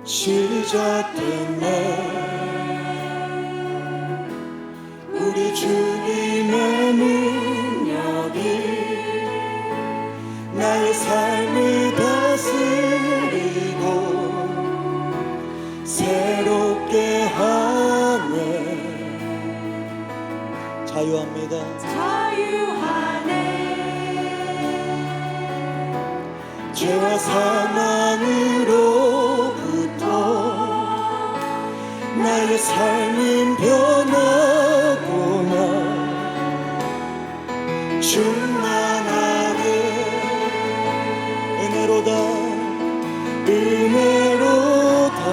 시작됐네. 우리 주님의 능력이 나의 삶을 다스리고 새롭게 하네. 자유합니다. 죄와 사망으로부터 나의 삶은 변하구나. 충만하네. 은혜로다 은혜로다.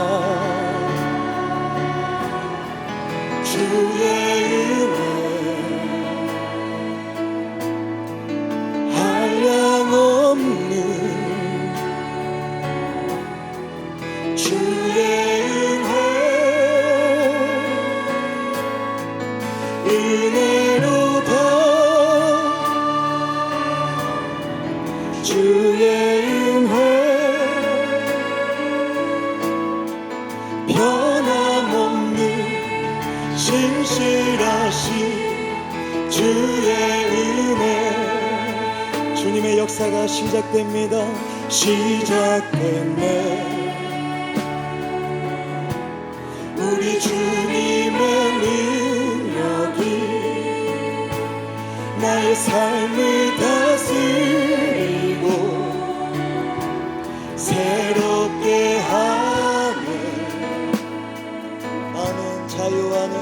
주의 은혜 한량없는 주의 은혜 은혜로다. 주의 은혜 변함없는 신실하신 주의 은혜. 주님의 역사가 시작됩니다. 시작됐네. 우리 주님의 능력이 나의 삶을 다스리고 새롭게 하네. 나는 자유하네.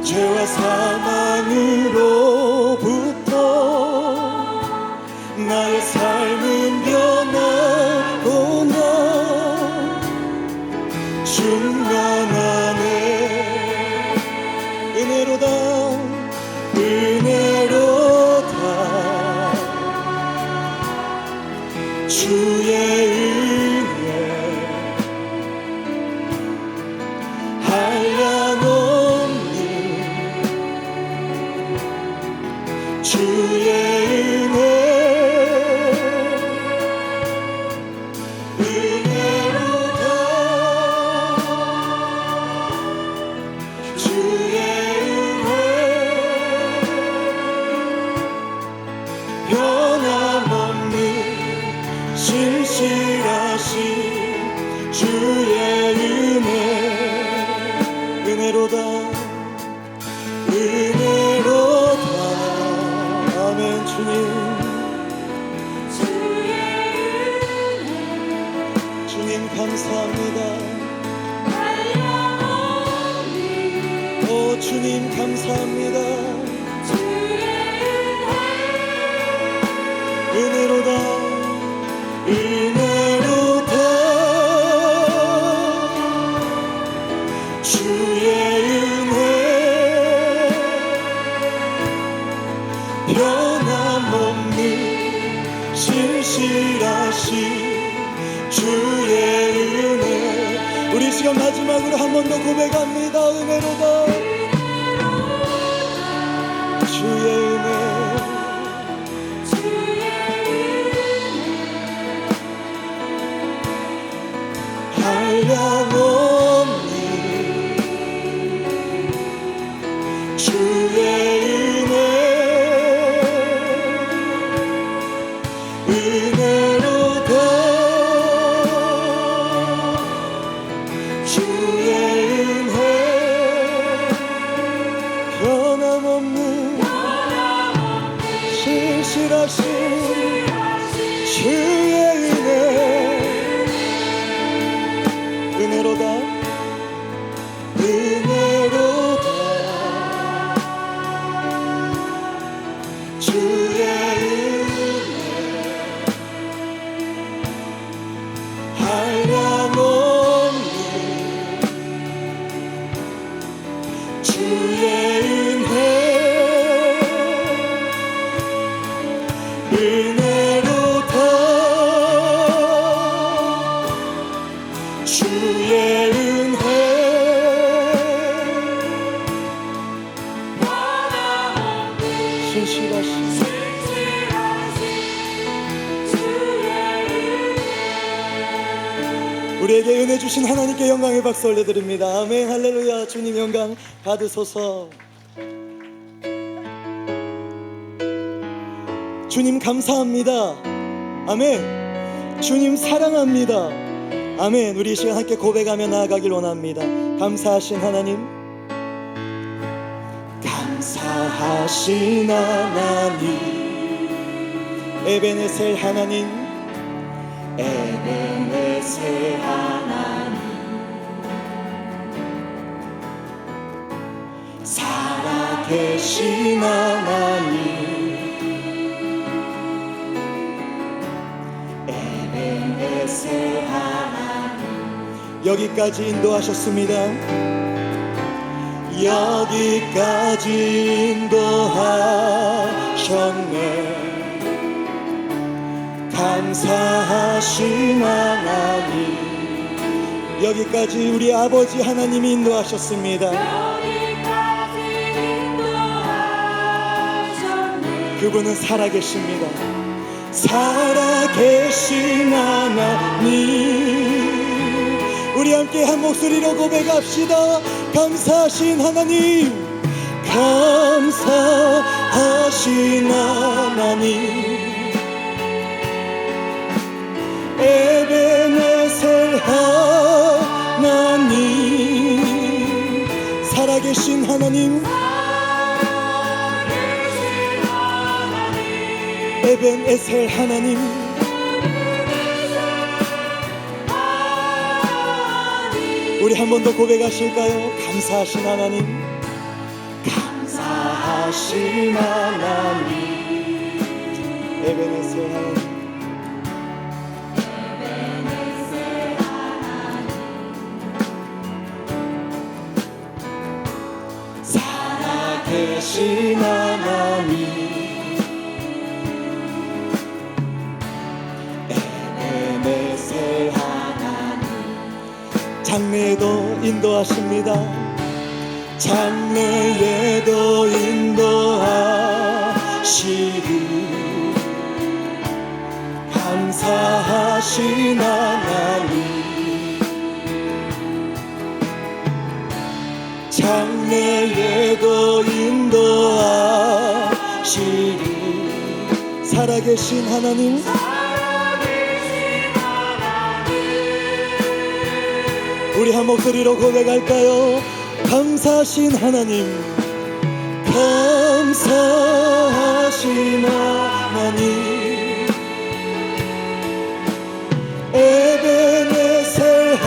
죄와 사망으로부터 나의 삶은 변하구나. 충만하네. 은혜로다 은혜로다. 주의 은혜 한량없는 주의 은혜 은혜로다. 주의 은혜 변함없는 신실하신 주의 은혜 은혜로다 은혜로다. 아멘. 주님 주님 감사합니다. 오 주님 감사합니다. 은혜로다 은혜로다. 주의 은혜 변함없는 신실하신 주의 은혜. 우리 시간 마지막으로 한 번 더 고백합니다. 은혜로다 주의 은혜 한량없는 주의 은혜 은혜로다. 주의 은혜 변함없는 신실하신 주의 은혜 은혜로다 은혜로다. 주의 은혜 한량없는 주의 은혜 은혜로다. 주의 은혜 신실하신 우리에게 은혜 주신 하나님께 영광의 박수 올려드립니다. 아멘. 할렐루야. 주님 영광 받으소서. 주님 감사합니다. 아멘. 주님 사랑합니다. 아멘. 우리 이 시간 함께 고백하며 나아가길 원합니다. 감사하신 하나님, 감사하신 하나님, 에베네셀 하나님, 에베네셀 하나님, 살아계신 하나님, 에베네셀 하나님, 여기까지 인도하셨습니다. 여기까지 인도하셨네. 감사하신 하나님, 여기까지 우리 아버지 하나님이 인도하셨습니다. 그분은 살아계십니다. 살아계신 하나님, 우리 함께 한 목소리로 고백합시다. 감사하신 하나님, 감사하신 하나님, 에베네셀 하나님, 살아계신 하나님, 에베네셀 하나님, 우리 한 번 더 고백하실까요? 감사하신 하나님, 감사하신 하나님, 에베네셀 하나님, 살아계신 하나님, 에베네셀 하나님, 장래에도 인도하십니다. 장래에도 인도하시리. 감사하신 하나님, 장래에도 인도하시리. 살아계신 하나님, 우리 한 목소리로 고백할까요? 감사하신 하나님, 감사하신 하나님, 에베네셀 하나님,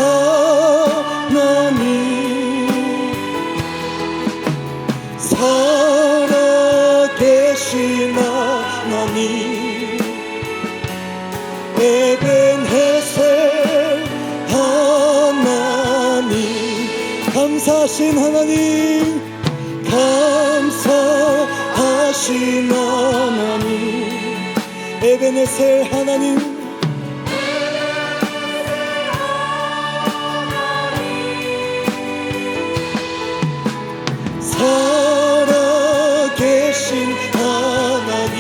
살아계신 하나님, 에베네셀 하나님, 감사하신 하나님, 감사하신 하나님, 에베네셀 하나님, 살아계신 하나님,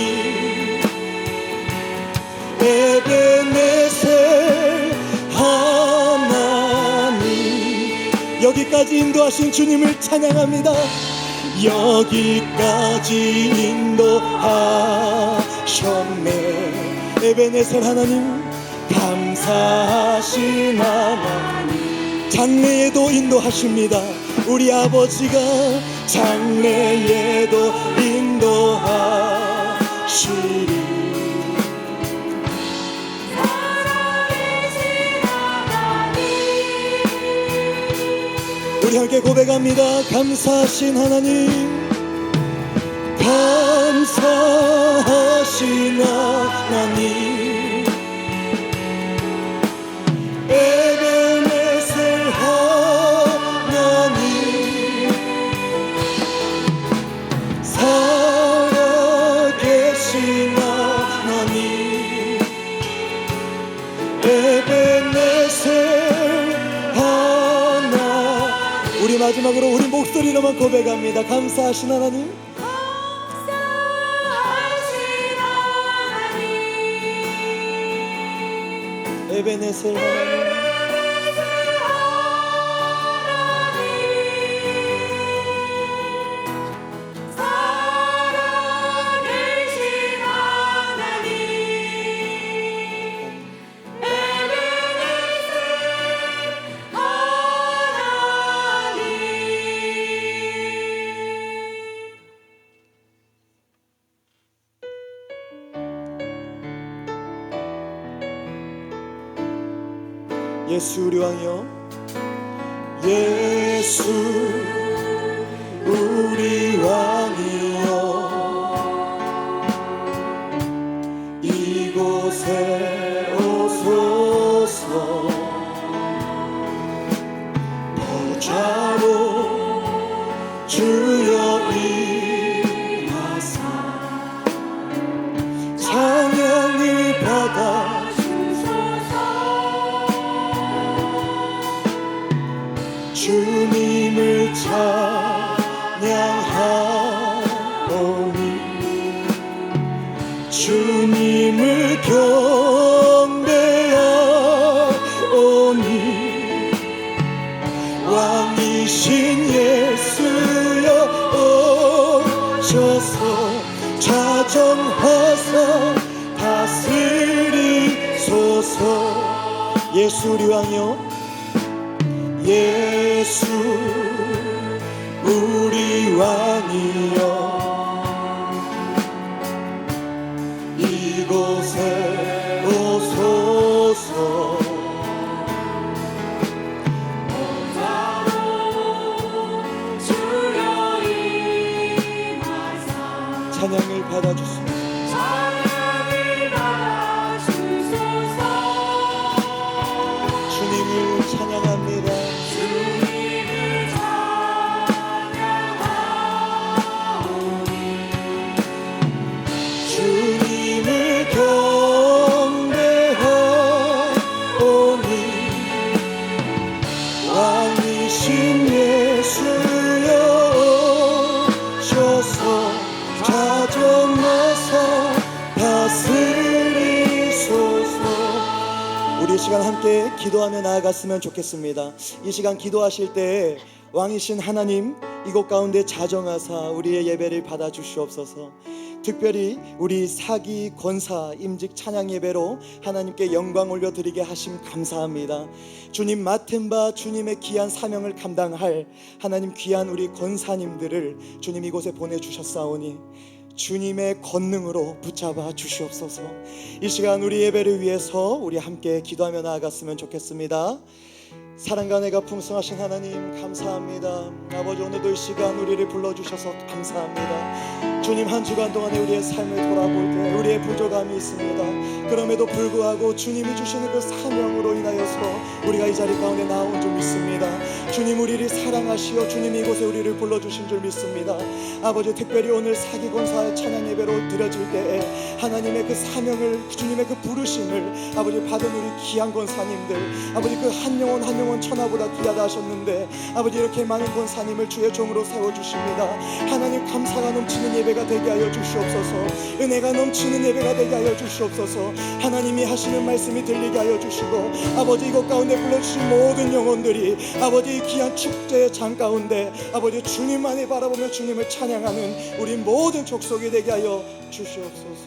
에베네셀 하나님, 여기까지 인도하신 주님을 찬양합니다. 여기까지 인도하셨네. 에베네셀 하나님, 감사하신 하나님, 장래에도 인도하십니다. 우리 아버지가 장래에도 인도하시리. 우리 함께 고백합니다. 감사하신 하나님, 감사하신 하나님, 에베네셀 하나님, 살아계신 하나님, 에베네셀 하나님. 우리 마지막으로 우리 목소리로만 고백합니다. 감사하신 하나님, 에베네셀 하나님, 예수 우리 왕이여, 예수 우리 왕이여, 이곳에 오소서. 보좌로 주여 임하사 찬양을 받아 주님을 찬양하오니, 주님을 경배하오니, 왕이신 예수여 오셔서 자정하사 다스리소서. 예수 우리 왕이여, 예수 우리 왕이여, 이곳에 오소서. 보좌로 주여 임하사 찬양을 받아주소서. 주님을 찬양합니다. 주님을 찬양하오니, 주님을 경배하오니, 왕이신 예수여 오셔서 자정하사 다스리소서. 우리 이 시간 함께 기도하며 나아갔으면 좋겠습니다. 이 시간 기도하실 때 왕이신 하나님, 이곳 가운데 자정하사 우리의 예배를 받아 주시옵소서. 특별히 우리 사기 권사 임직 찬양 예배로 하나님께 영광 올려드리게 하심 감사합니다. 주님 맡은 바 주님의 귀한 사명을 감당할 하나님 귀한 우리 권사님들을 주님 이곳에 보내주셨사오니 주님의 권능으로 붙잡아 주시옵소서. 이 시간 우리 예배를 위해서 우리 함께 기도하며 나아갔으면 좋겠습니다. 사랑과 은혜가 풍성하신 하나님 감사합니다. 아버지, 오늘도 이 시간 우리를 불러주셔서 감사합니다. 주님, 한 주간 동안에 우리의 삶을 돌아볼 때 우리의 부족함이 있습니다. 그럼에도 불구하고 주님이 주시는 그 사명으로 인하여서 우리가 이 자리 가운데 나온 줄 믿습니다. 주님, 우리를 사랑하시어 주님이 이곳에 우리를 불러주신 줄 믿습니다. 아버지, 특별히 오늘 사기권사의 찬양 예배로 드려질 때에 하나님의 그 사명을, 주님의 그 부르심을 아버지 받은 우리 귀한 권사님들, 아버지 그 한 영혼 한 영혼 천하보다 귀하다 하셨는데 아버지 이렇게 많은 권사님을 주의 종으로 세워주십니다. 하나님, 감사가 넘치는 예배가 되게 하여 주시옵소서. 은혜가 넘치는 예배가 되게 하여 주시옵소서. 하나님이 하시는 말씀이 들리게 하여 주시고 아버지 이곳 가운데 불러주신 모든 영혼들이 아버지 이 귀한 축제의 장 가운데 아버지 주님만을 바라보며 주님을 찬양하는 우리 모든 족속이 되게 하여 주시옵소서.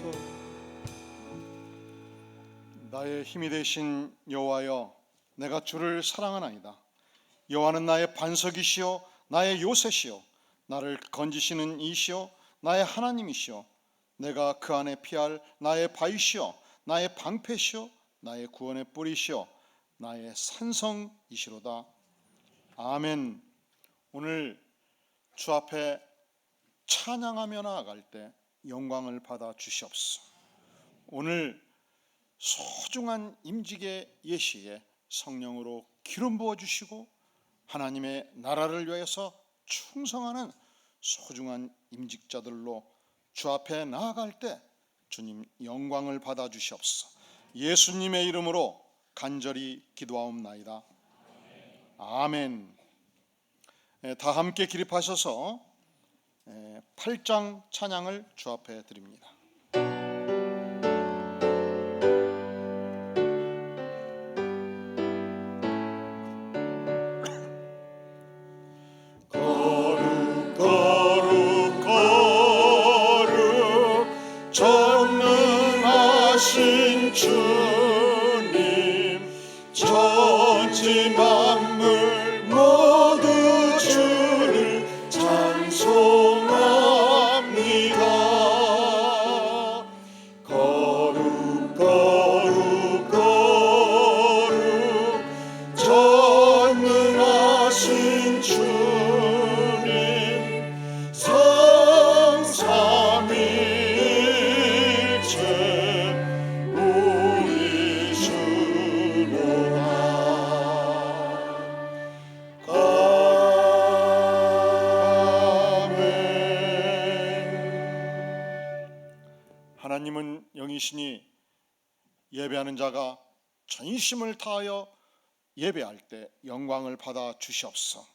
나의 힘이 되신 여호와여, 내가 주를 사랑하나이다. 여호와는 나의 반석이시요 나의 요새시요 나를 건지시는 이시요 나의 하나님이시요 내가 그 안에 피할 나의 바위시요 나의 방패시요 나의 구원의 뿌리시요 나의 산성이시로다. 아멘. 오늘 주 앞에 찬양하며 나아갈 때 영광을 받아 주시옵소서. 오늘 소중한 임직의 예시에 성령으로 기름 부어 주시고 하나님의 나라를 위해서 충성하는 소중한 임직자들로 주 앞에 나아갈 때 주님 영광을 받아 주시옵소서. 예수님의 이름으로 간절히 기도하옵나이다. 아멘. 다 함께 기립하셔서 8장 찬양을 주 앞에 드립니다. 전능하신 주님, 천지 만물 모두 주를 찬송합니다. 거룩 거룩 거룩 왕이시니 예배하는 자가 전심을 다하여 예배할 때 영광을 받아 주시옵소서.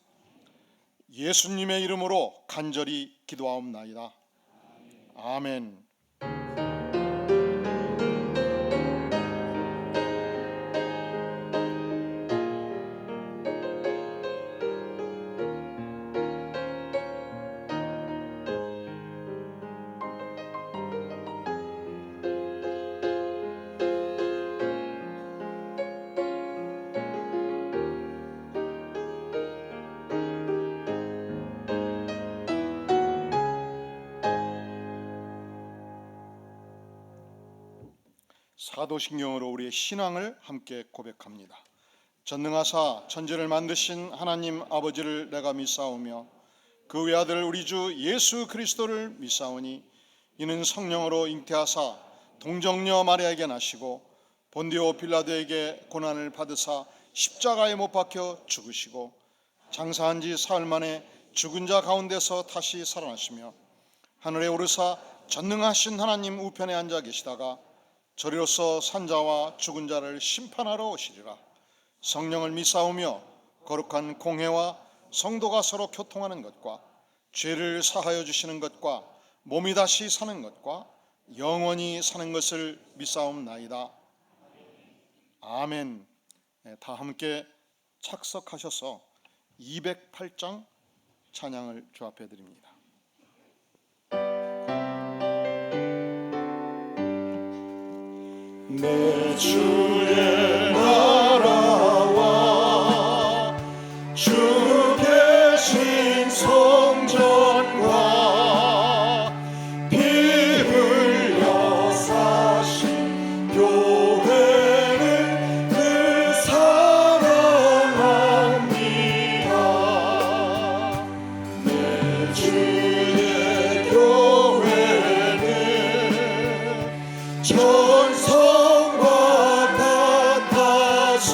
예수님의 이름으로 간절히 기도하옵나이다. 아멘. 사도신경으로 우리의 신앙을 함께 고백합니다. 전능하사 천지를 만드신 하나님 아버지를 내가 믿사오며 그 외아들 우리 주 예수 그리스도를 믿사오니 이는 성령으로 잉태하사 동정녀 마리아에게 나시고 본디오 빌라도에게 고난을 받으사 십자가에 못 박혀 죽으시고 장사한 지 사흘 만에 죽은 자 가운데서 다시 살아나시며 하늘에 오르사 전능하신 하나님 우편에 앉아 계시다가 저리로서 산자와 죽은 자를 심판하러 오시리라. 성령을 믿사오며 거룩한 공회와 성도가 서로 교통하는 것과 죄를 사하여 주시는 것과 몸이 다시 사는 것과 영원히 사는 것을 믿사옵나이다. 아멘. 다 함께 착석하셔서 208장 찬양을 조합해 드립니다. 내 주의 나라와 주 계신 성전과 피 흘려 사신 교회를 늘 사랑합니다. 내 주의 교회는 천성과 같아서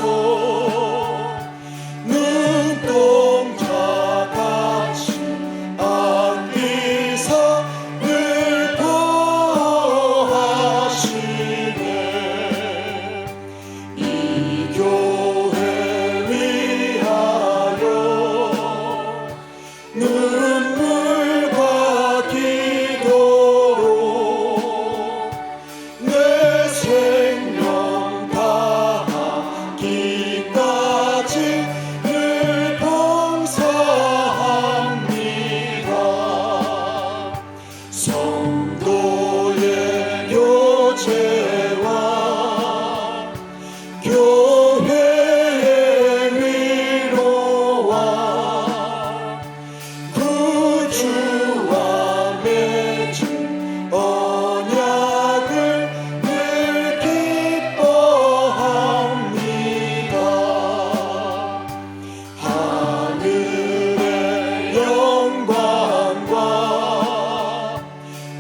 눈동자같이 안기사 늘 보호하시네. 이 교회 위하여 눈물과 기도로 내 생명 다하기까지 늘 봉사합니다. 성도의 교제와 교회의 위로와 구주와 맺은 언약을 늘 기뻐합니다. 하늘의 영광과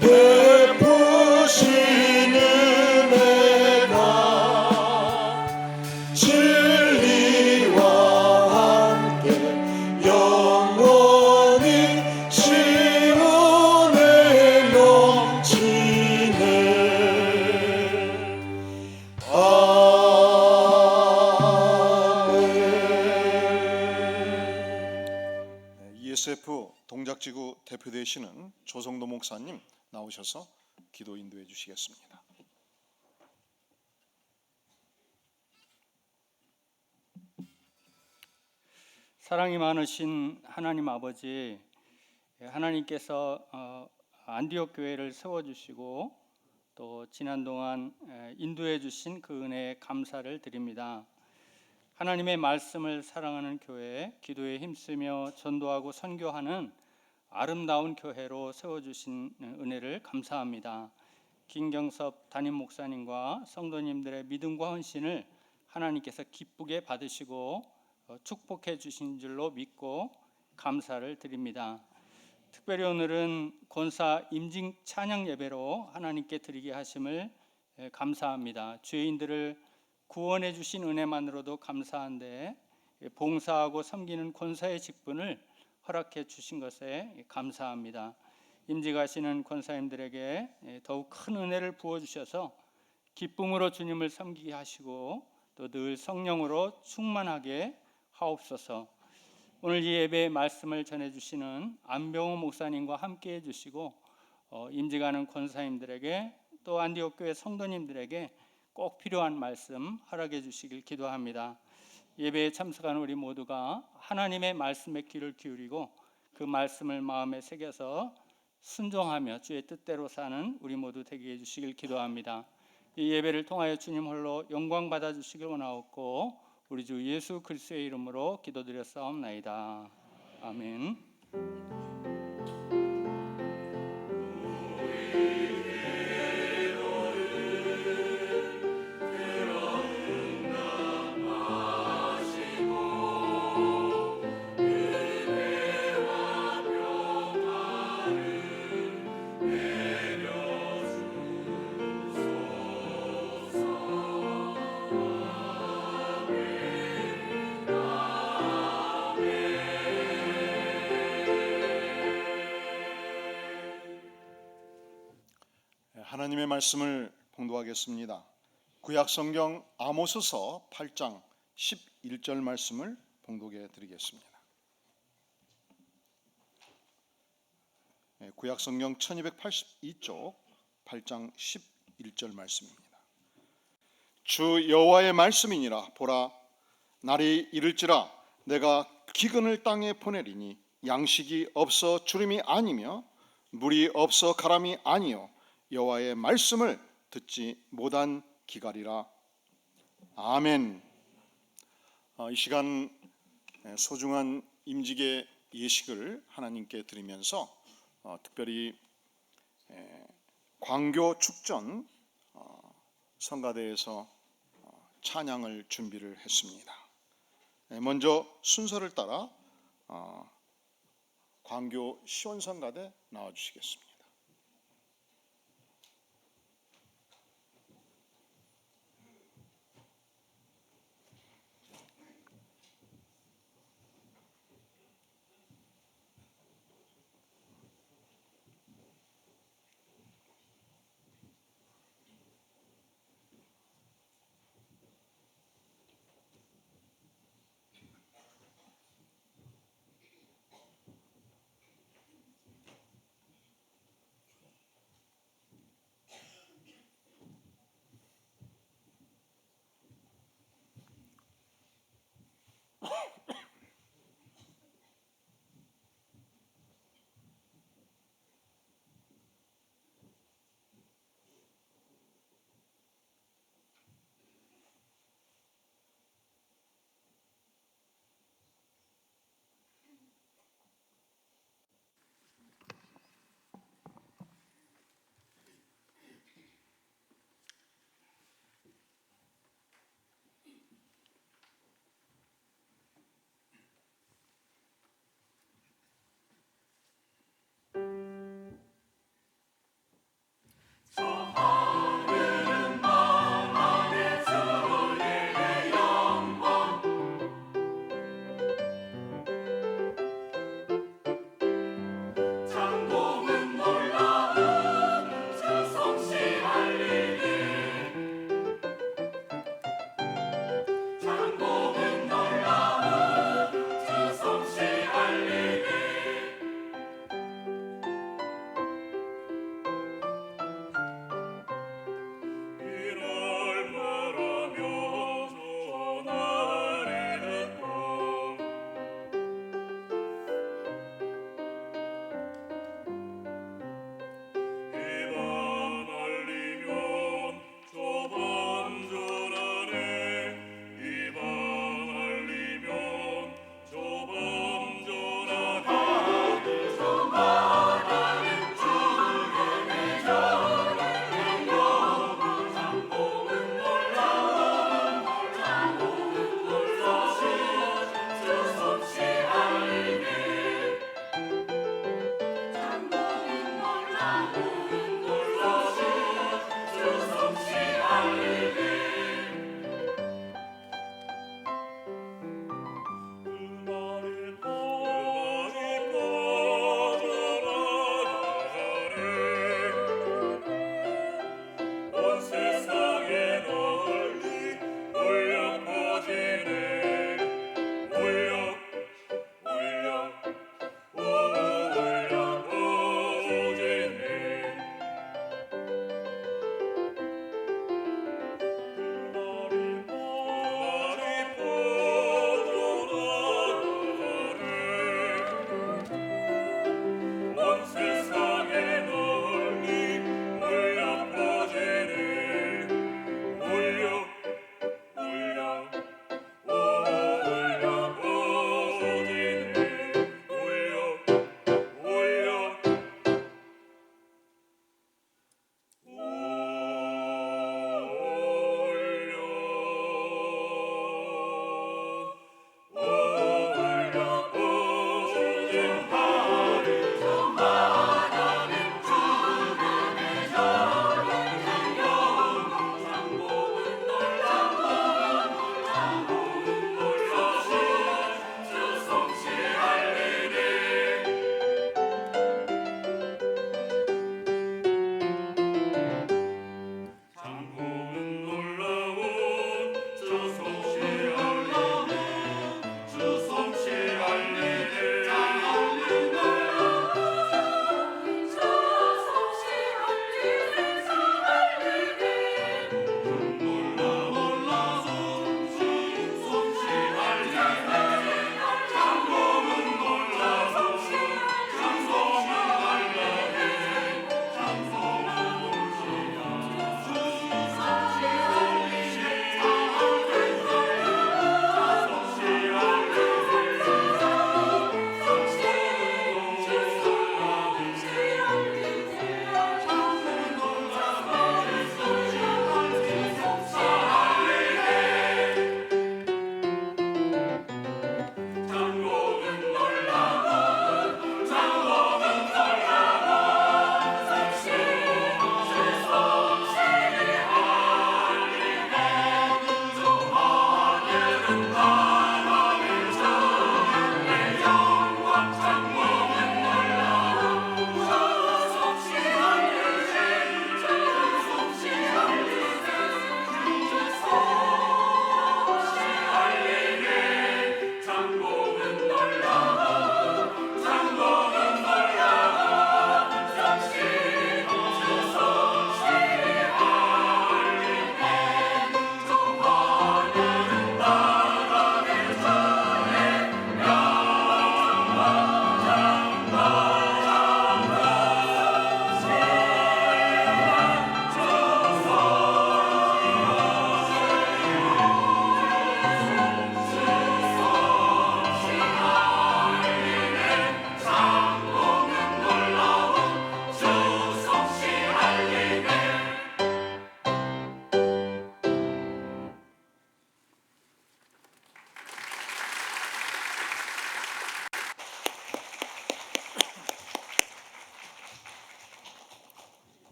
베푸신 은혜가 진리와 함께 영원히 시온에 넘치네. 아멘. ESF 동작지구 대표 되시는 조성도 목사님 나오셔서 기도 인도해 주시겠습니다. 사랑이 많으신 하나님 아버지, 하나님께서 안디옥 교회를 세워주시고 또 지난 동안 인도해 주신 그 은혜에 감사를 드립니다. 하나님의 말씀을 사랑하는 교회, 기도에 힘쓰며 전도하고 선교하는 아름다운 교회로 세워주신 은혜를 감사합니다. 김경섭 담임 목사님과 성도님들의 믿음과 헌신을 하나님께서 기쁘게 받으시고 축복해 주신 줄로 믿고 감사를 드립니다. 특별히 오늘은 권사 임직 찬양 예배로 하나님께 드리게 하심을 감사합니다. 죄인들을 구원해 주신 은혜만으로도 감사한데 봉사하고 섬기는 권사의 직분을 허락해 주신 것에 감사합니다. 임직하시는 권사님들에게 더욱 큰 은혜를 부어 주셔서 기쁨으로 주님을 섬기게 하시고 또 늘 성령으로 충만하게 하옵소서. 오늘 이 예배의 말씀을 전해주시는 안병호 목사님과 함께 해주시고 임직하는 권사님들에게 또 안디옥 교회 성도님들에게 꼭 필요한 말씀 허락해 주시길 기도합니다. 예배에 참석하는 우리 모두가 하나님의 말씀에 귀를 기울이고 그 말씀을 마음에 새겨서 순종하며 주의 뜻대로 사는 우리 모두 되게 해주시길 기도합니다. 이 예배를 통하여 주님 홀로 영광 받아 주시길 원하옵고 우리 주 예수 그리스도의 이름으로 기도드렸사옵나이다. 아멘. 하나님의 말씀을 봉독하겠습니다. 구약성경 아모스서 8장 11절 말씀을 봉독해 드리겠습니다. 구약성경 1282쪽 8장 11절 말씀입니다. 주 여호와의 말씀이니라. 보라, 날이 이를지라 내가 기근을 땅에 보내리니 양식이 없어 주림이 아니며 물이 없어 가람이 아니요 여호와의 말씀을 듣지 못한 기갈이라. 아멘. 이 시간 소중한 임직의 예식을 하나님께 드리면서 특별히 광교 축전 성가대에서 찬양을 준비를 했습니다. 먼저 순서를 따라 광교 시원성가대 나와주시겠습니다.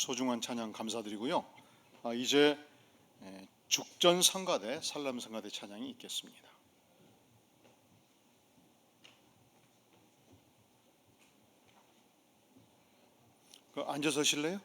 소중한 찬양 감사드리고요. 이제 죽전 성가대, 살람 성가대 찬양이 있겠습니다. 앉아서 하실래요?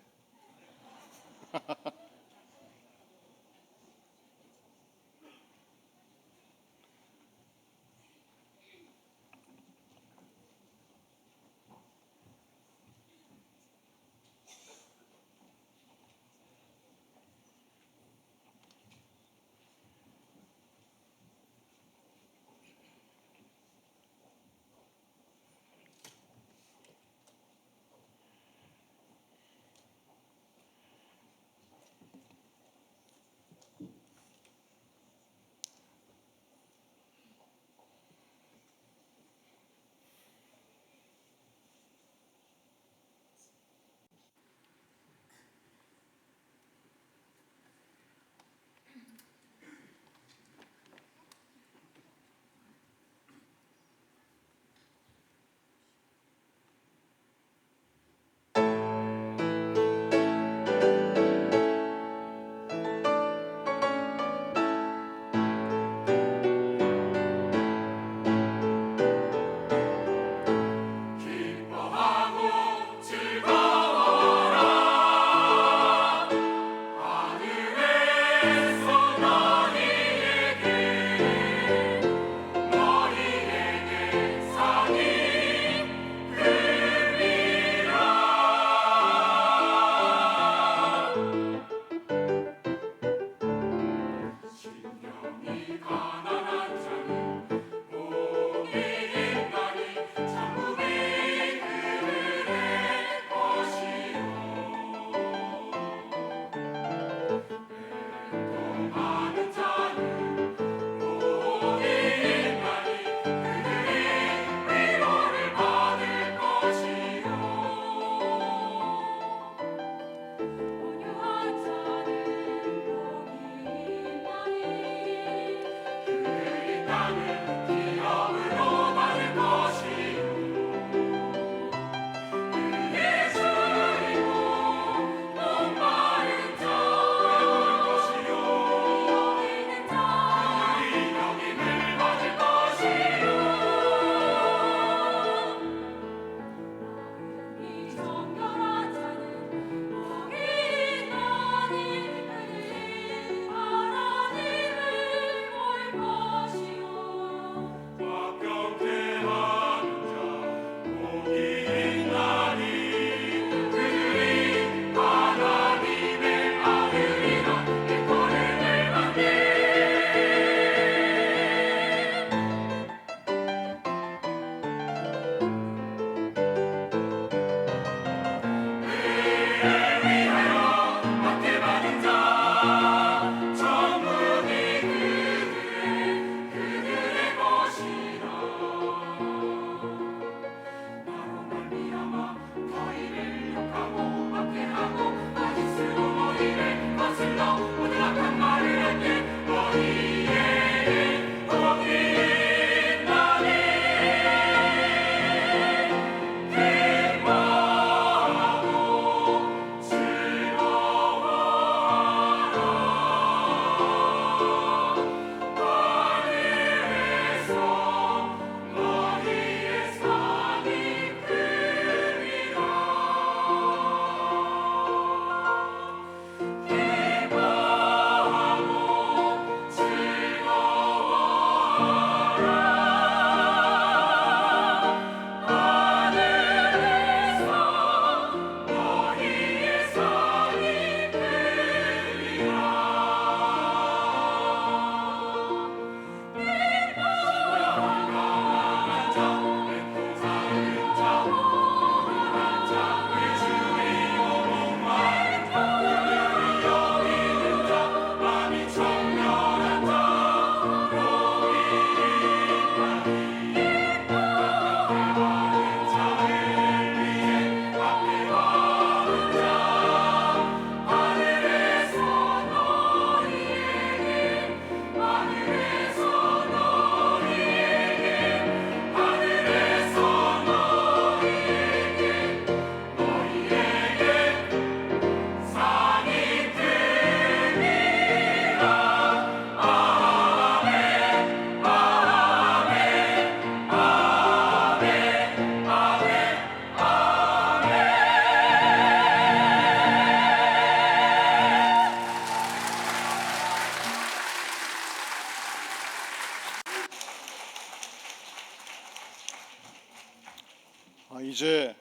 이제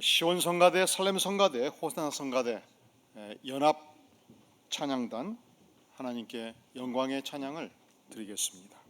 시온 성가대, 살렘 성가대, 호사나 성가대 연합 찬양단 하나님께 영광의 찬양을 드리겠습니다.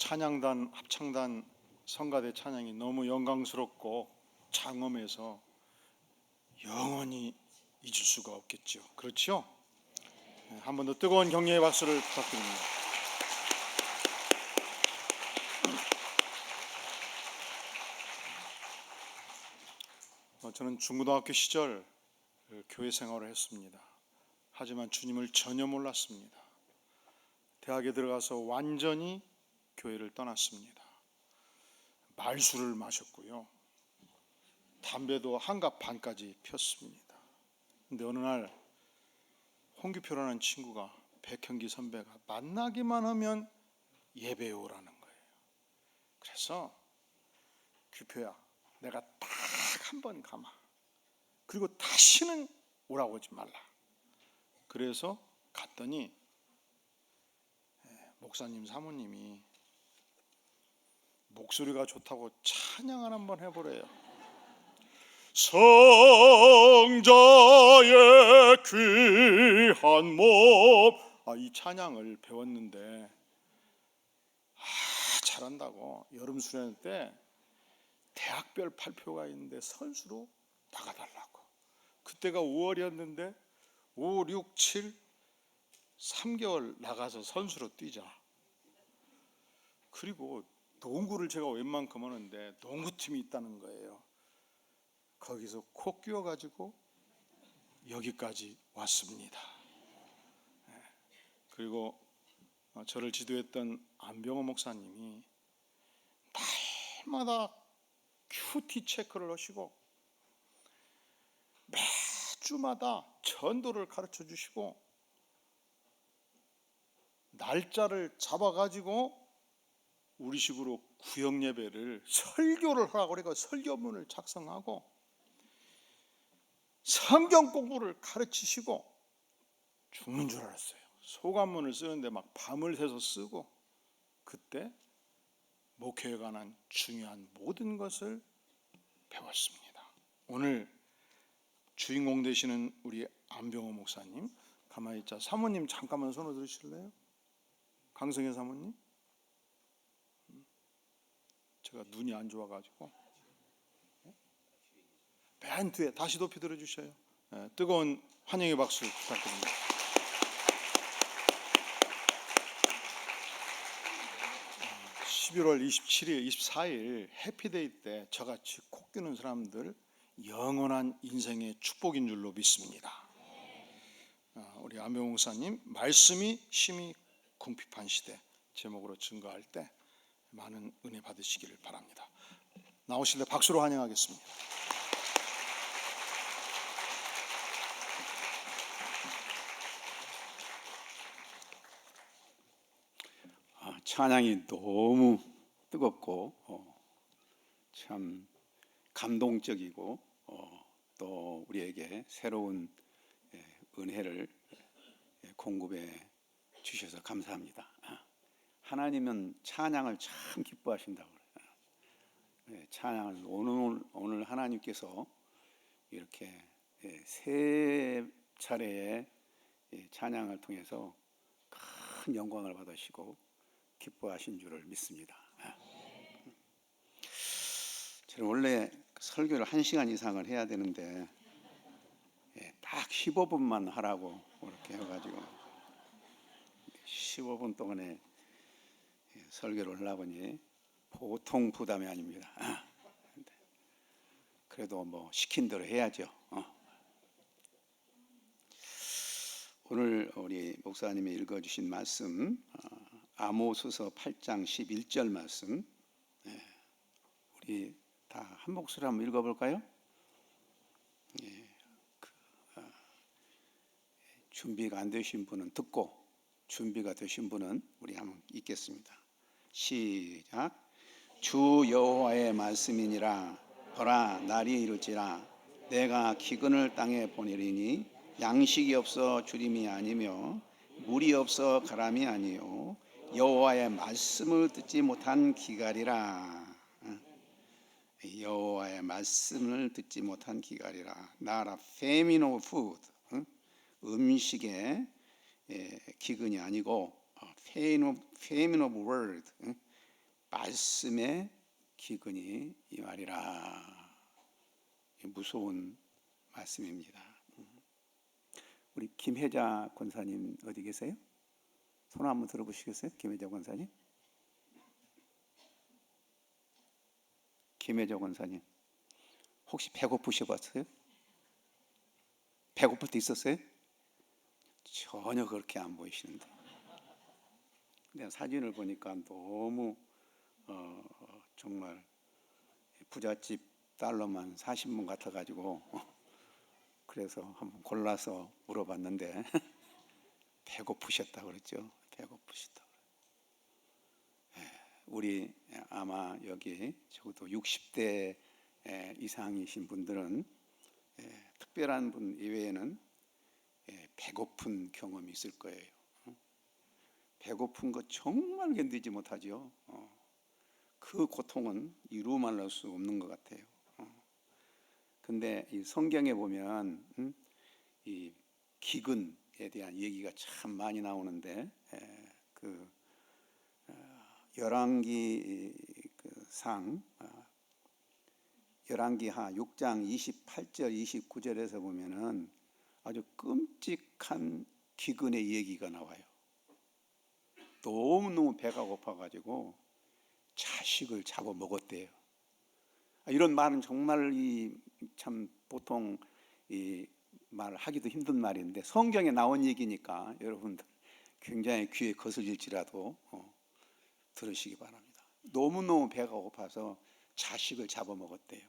찬양단 합창단 성가대 찬양이 너무 영광스럽고 장엄해서 영원히 잊을 수가 없겠죠. 그렇죠? 한 번 더 뜨거운 격려의 박수를 부탁드립니다. 저는 중고등학교 시절 교회 생활을 했습니다. 하지만 주님을 전혀 몰랐습니다. 대학에 들어가서 완전히 교회를 떠났습니다. 말술을 마셨고요. 담배도 한갑 반까지 폈습니다. 근데 어느 날 홍규표라는 친구가, 백형기 선배가 만나기만 하면 예배에 오라는 거예요. 그래서 규표야, 내가 딱 한 번 가마. 그리고 다시는 오라고 하지 말라. 그래서 갔더니 목사님 사모님이 목소리가 좋다고 찬양을 한번 해보래요. 성자의 귀한 몸. 이 찬양을 배웠는데 잘한다고 여름 수련 때 대학별 발표가 있는데 선수로 나가달라고. 그때가 5월이었는데 5, 6, 7 3개월 나가서 선수로 뛰자. 그리고 농구를 제가 웬만큼 하는데 농구팀이 있다는 거예요. 거기서 코 끼워가지고 여기까지 왔습니다. 그리고 저를 지도했던 안병호 목사님이 날마다 큐티 체크를 하시고 매주마다 전도를 가르쳐 주시고 날짜를 잡아가지고 우리식으로 구역 예배를 설교를 하라고 그래서 설교문을 작성하고 성경 공부를 가르치시고 죽는 줄 알았어요. 소감문을 쓰는데 막 밤을 새서 쓰고, 그때 목회에 관한 중요한 모든 것을 배웠습니다. 오늘 주인공 되시는 우리 안병호 목사님, 가만히 있자. 사모님 잠깐만 손을 들으실래요? 강성현 사모님. 제가 눈이 안 좋아가지고 맨 뒤에 다시 높이 들어주셔요. 뜨거운 환영의 박수 부탁드립니다. 어, 11월 27일, 24일 해피데이 때 저같이 코 끼는 사람들 영원한 인생의 축복인 줄로 믿습니다. 우리 안병호 목사님 말씀이 심히 궁핍한 시대 제목으로 증거할 때 많은 은혜 받으시기를 바랍니다. 나오실 때 박수로 환영하겠습니다. 찬양이 너무 뜨겁고 참 감동적이고 또 우리에게 새로운 은혜를 공급해 주셔서 감사합니다. 하나님은 찬양을 참 기뻐하신다고 그래요. 찬양을 오늘 하나님께서 이렇게 세 차례의 찬양을 통해서 큰 영광을 받으시고 기뻐하신 줄을 믿습니다. 저는 원래 설교를 1시간 이상을 해야 되는데 딱 15분만 하라고 이렇게 해가지고 15분 동안에 설교를 하려고 하니 보통 부담이 아닙니다. 그래도 뭐 시킨 대로 해야죠. 오늘 우리 목사님이 읽어주신 말씀, 아모스서 8장 11절 말씀, 우리 다 한 목소리 한번 읽어볼까요? 준비가 안 되신 분은 듣고, 준비가 되신 분은 우리 한번 읽겠습니다. 시작. 주 여호와의 말씀이니라. 보라, 날이 이르지라. 내가 기근을 땅에 보내리니 양식이 없어 주림이 아니며 물이 없어 가람이 아니요 여호와의 말씀을 듣지 못한 기갈이라. 여호와의 말씀을 듣지 못한 기갈이라. Not a famine of food. 음식의 기근이 아니고 famine of word. 말씀의 기근이 임하리라. 무서운 말씀입니다. 우리 김혜자 권사님 어디 계세요? 손 한번 들어보시겠어요? 김혜자 권사님. 김혜자 권사님 혹시 배고프셔봤어요? 배고플 때 있었어요? 전혀 그렇게 안 보이시는데 내가 사진을 보니까 너무 정말 부잣집 딸로만 40분 같아가지고 그래서 한번 골라서 물어봤는데 배고프셨다고 그랬죠. 배고프셨다고. 우리 아마 여기 적어도 60대 이상이신 분들은 특별한 분 이외에는 배고픈 경험이 있을 거예요. 배고픈 거 정말 견디지 못하죠. 그 고통은 이루 말할 수 없는 것 같아요. 근데 이 성경에 보면 이 기근에 대한 얘기가 참 많이 나오는데 그 열왕기 열왕기하 6장 28절 29절에서 보면은 아주 끔찍한 기근의 얘기가 나와요. 너무너무 배가 고파가지고 자식을 잡아 먹었대요. 이런 말은 정말 참 보통 이 말을 하기도 힘든 말인데 성경에 나온 얘기니까 여러분들 굉장히 귀에 거슬릴지라도 들으시기 바랍니다. 너무너무 배가 고파서 자식을 잡아 먹었대요.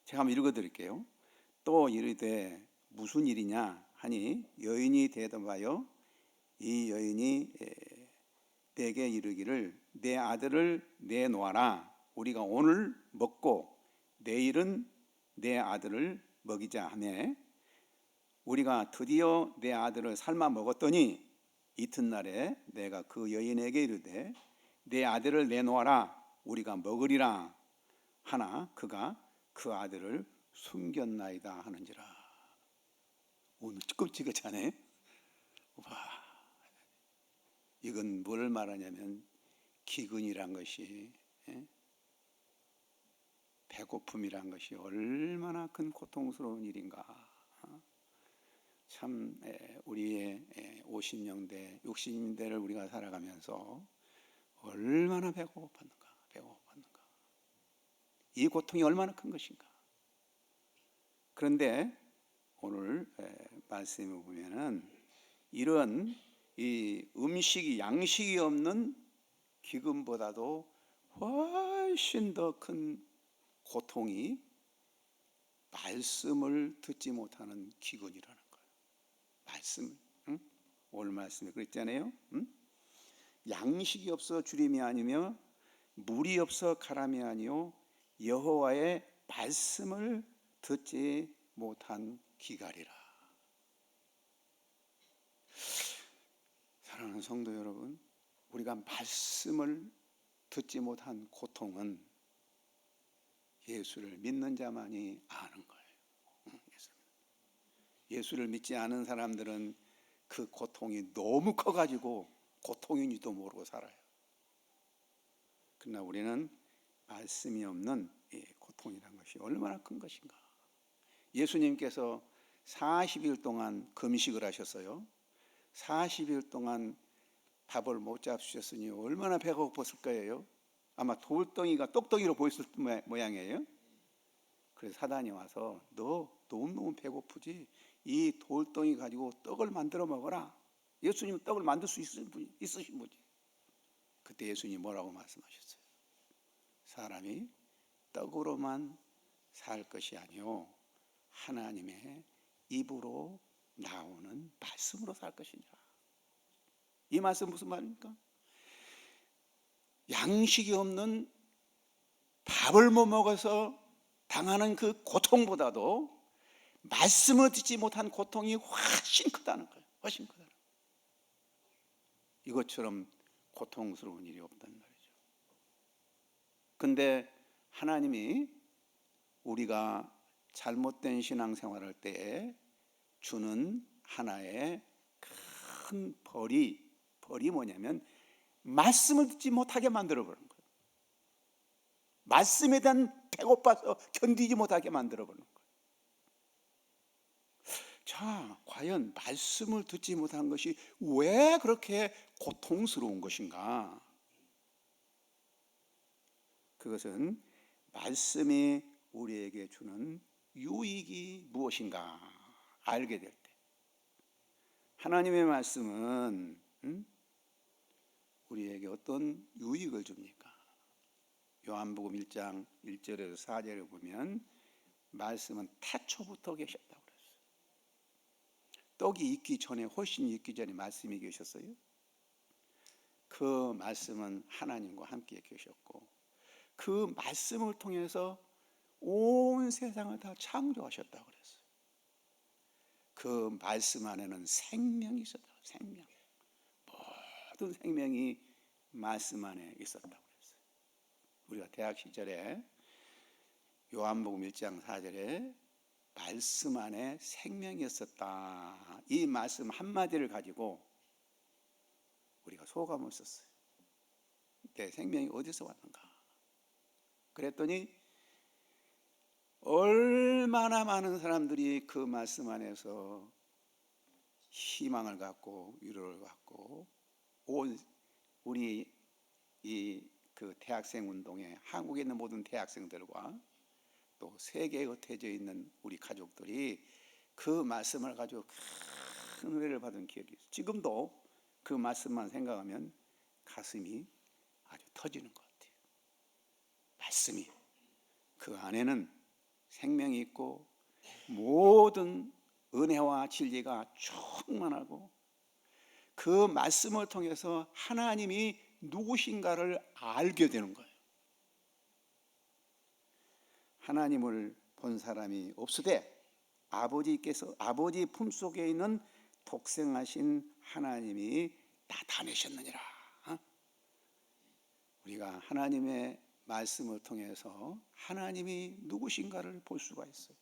제가 한번 읽어드릴게요. 또 이르되 무슨 일이냐 하니 여인이 대답하여 이 여인이 내게 이르기를 내 아들을 내놓아라. 우리가 오늘 먹고 내일은 내 아들을 먹이자 하며 우리가 드디어 내 아들을 삶아 먹었더니 이튿날에 내가 그 여인에게 이르되 내 아들을 내놓아라. 우리가 먹으리라 하나 그가 그 아들을 숨겼나이다 하는지라. 오늘 끔찍하잖아요. 와, 이건 뭘 말하냐면 기근이란 것이 배고픔이란 것이 얼마나 큰 고통스러운 일인가. 참 우리의 50년대 60년대를 우리가 살아가면서 얼마나 배가 고팠는가. 이 고통이 얼마나 큰 것인가. 그런데 오늘 말씀을 보면은 이런 이 음식이 양식이 없는 기근보다도 훨씬 더 큰 고통이 말씀을 듣지 못하는 기근이라는 거예요. 말씀, 오늘 말씀에 그랬잖아요. 양식이 없어 주림이 아니며 물이 없어 가람이 아니요 여호와의 말씀을 듣지 못한 기갈이라. 사랑하는 성도 여러분, 우리가 말씀을 듣지 못한 고통은 예수를 믿는 자만이 아는 거예요. 예수를 믿지 않은 사람들은 그 고통이 너무 커가지고 고통인지도 모르고 살아요. 그러나 우리는 말씀이 없는 고통이라는 것이 얼마나 큰 것인가. 예수님께서 40일 동안 금식을 하셨어요. 40일 동안 밥을 못 잡수셨으니 얼마나 배가 고팠을 거예요. 아마 돌덩이가 똑덩이로 보였을 모양이에요. 그래서 사단이 와서 너 너무너무 배고프지? 이 돌덩이 가지고 떡을 만들어 먹어라. 예수님은 떡을 만들 수 있으신 분이. 그때 예수님이 뭐라고 말씀하셨어요? 사람이 떡으로만 살 것이 아니요 하나님의 입으로 나오는 말씀으로 살 것이냐. 이 말씀 무슨 말입니까? 양식이 없는 밥을 못 먹어서 당하는 그 고통보다도 말씀을 듣지 못한 고통이 훨씬 크다는 거예요. 훨씬 크다는 거예요. 이것처럼 고통스러운 일이 없단 말이죠. 근데 하나님이 우리가 잘못된 신앙생활할 때 주는 하나의 큰 벌이 뭐냐면 말씀을 듣지 못하게 만들어버린 거예요. 말씀에 대한 배고파서 견디지 못하게 만들어버리는 거예요. 자, 과연 말씀을 듣지 못한 것이 왜 그렇게 고통스러운 것인가? 그것은 말씀이 우리에게 주는 유익이 무엇인가 알게 될 때, 하나님의 말씀은 우리에게 어떤 유익을 줍니까? 요한복음 1장 1절에서 4절을 보면 말씀은 태초부터 계셨다고 그랬어요. 떡이 있기 전에, 훨씬 있기 전에 말씀이 계셨어요. 그 말씀은 하나님과 함께 계셨고, 그 말씀을 통해서 온 세상을 다 창조하셨다고 그랬어요. 그 말씀 안에는 생명이 있었다고. 생명, 모든 생명이 말씀 안에 있었다고 그랬어요. 우리가 대학 시절에 요한복음 1장 4절에 말씀 안에 생명이 있었다, 이 말씀 한마디를 가지고 우리가 소감을 썼어요. 내 생명이 어디서 왔는가? 그랬더니 얼마나 많은 사람들이 그 말씀 안에서 희망을 갖고 위로를 갖고, 온 우리 그 대학생 운동에 한국에 있는 모든 대학생들과 또 세계에 흩어져 있는 우리 가족들이 그 말씀을 가지고 큰 은혜를 받은 기억이 있어요. 지금도 그 말씀만 생각하면 가슴이 아주 터지는 것 같아요. 말씀이, 그 안에는 생명이 있고 모든 은혜와 진리가 충만하고, 그 말씀을 통해서 하나님이 누구신가를 알게 되는 거예요. 하나님을 본 사람이 없으되 아버지 품속에 있는 독생하신 하나님이 나타내셨느니라. 우리가 하나님의 말씀을 통해서 하나님이 누구신가를 볼 수가 있어요.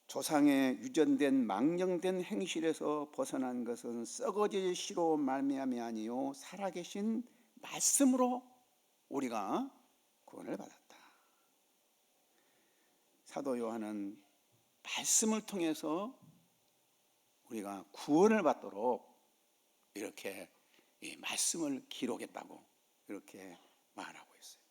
조상의 유전된 망령된 행실에서 벗어난 것은 썩어질 씨로 말미암이 아니요 살아계신 말씀으로 우리가 구원을 받았다. 사도 요한은 말씀을 통해서 우리가 구원을 받도록 이렇게 이 말씀을 기록했다고 이렇게 말하고 있어요.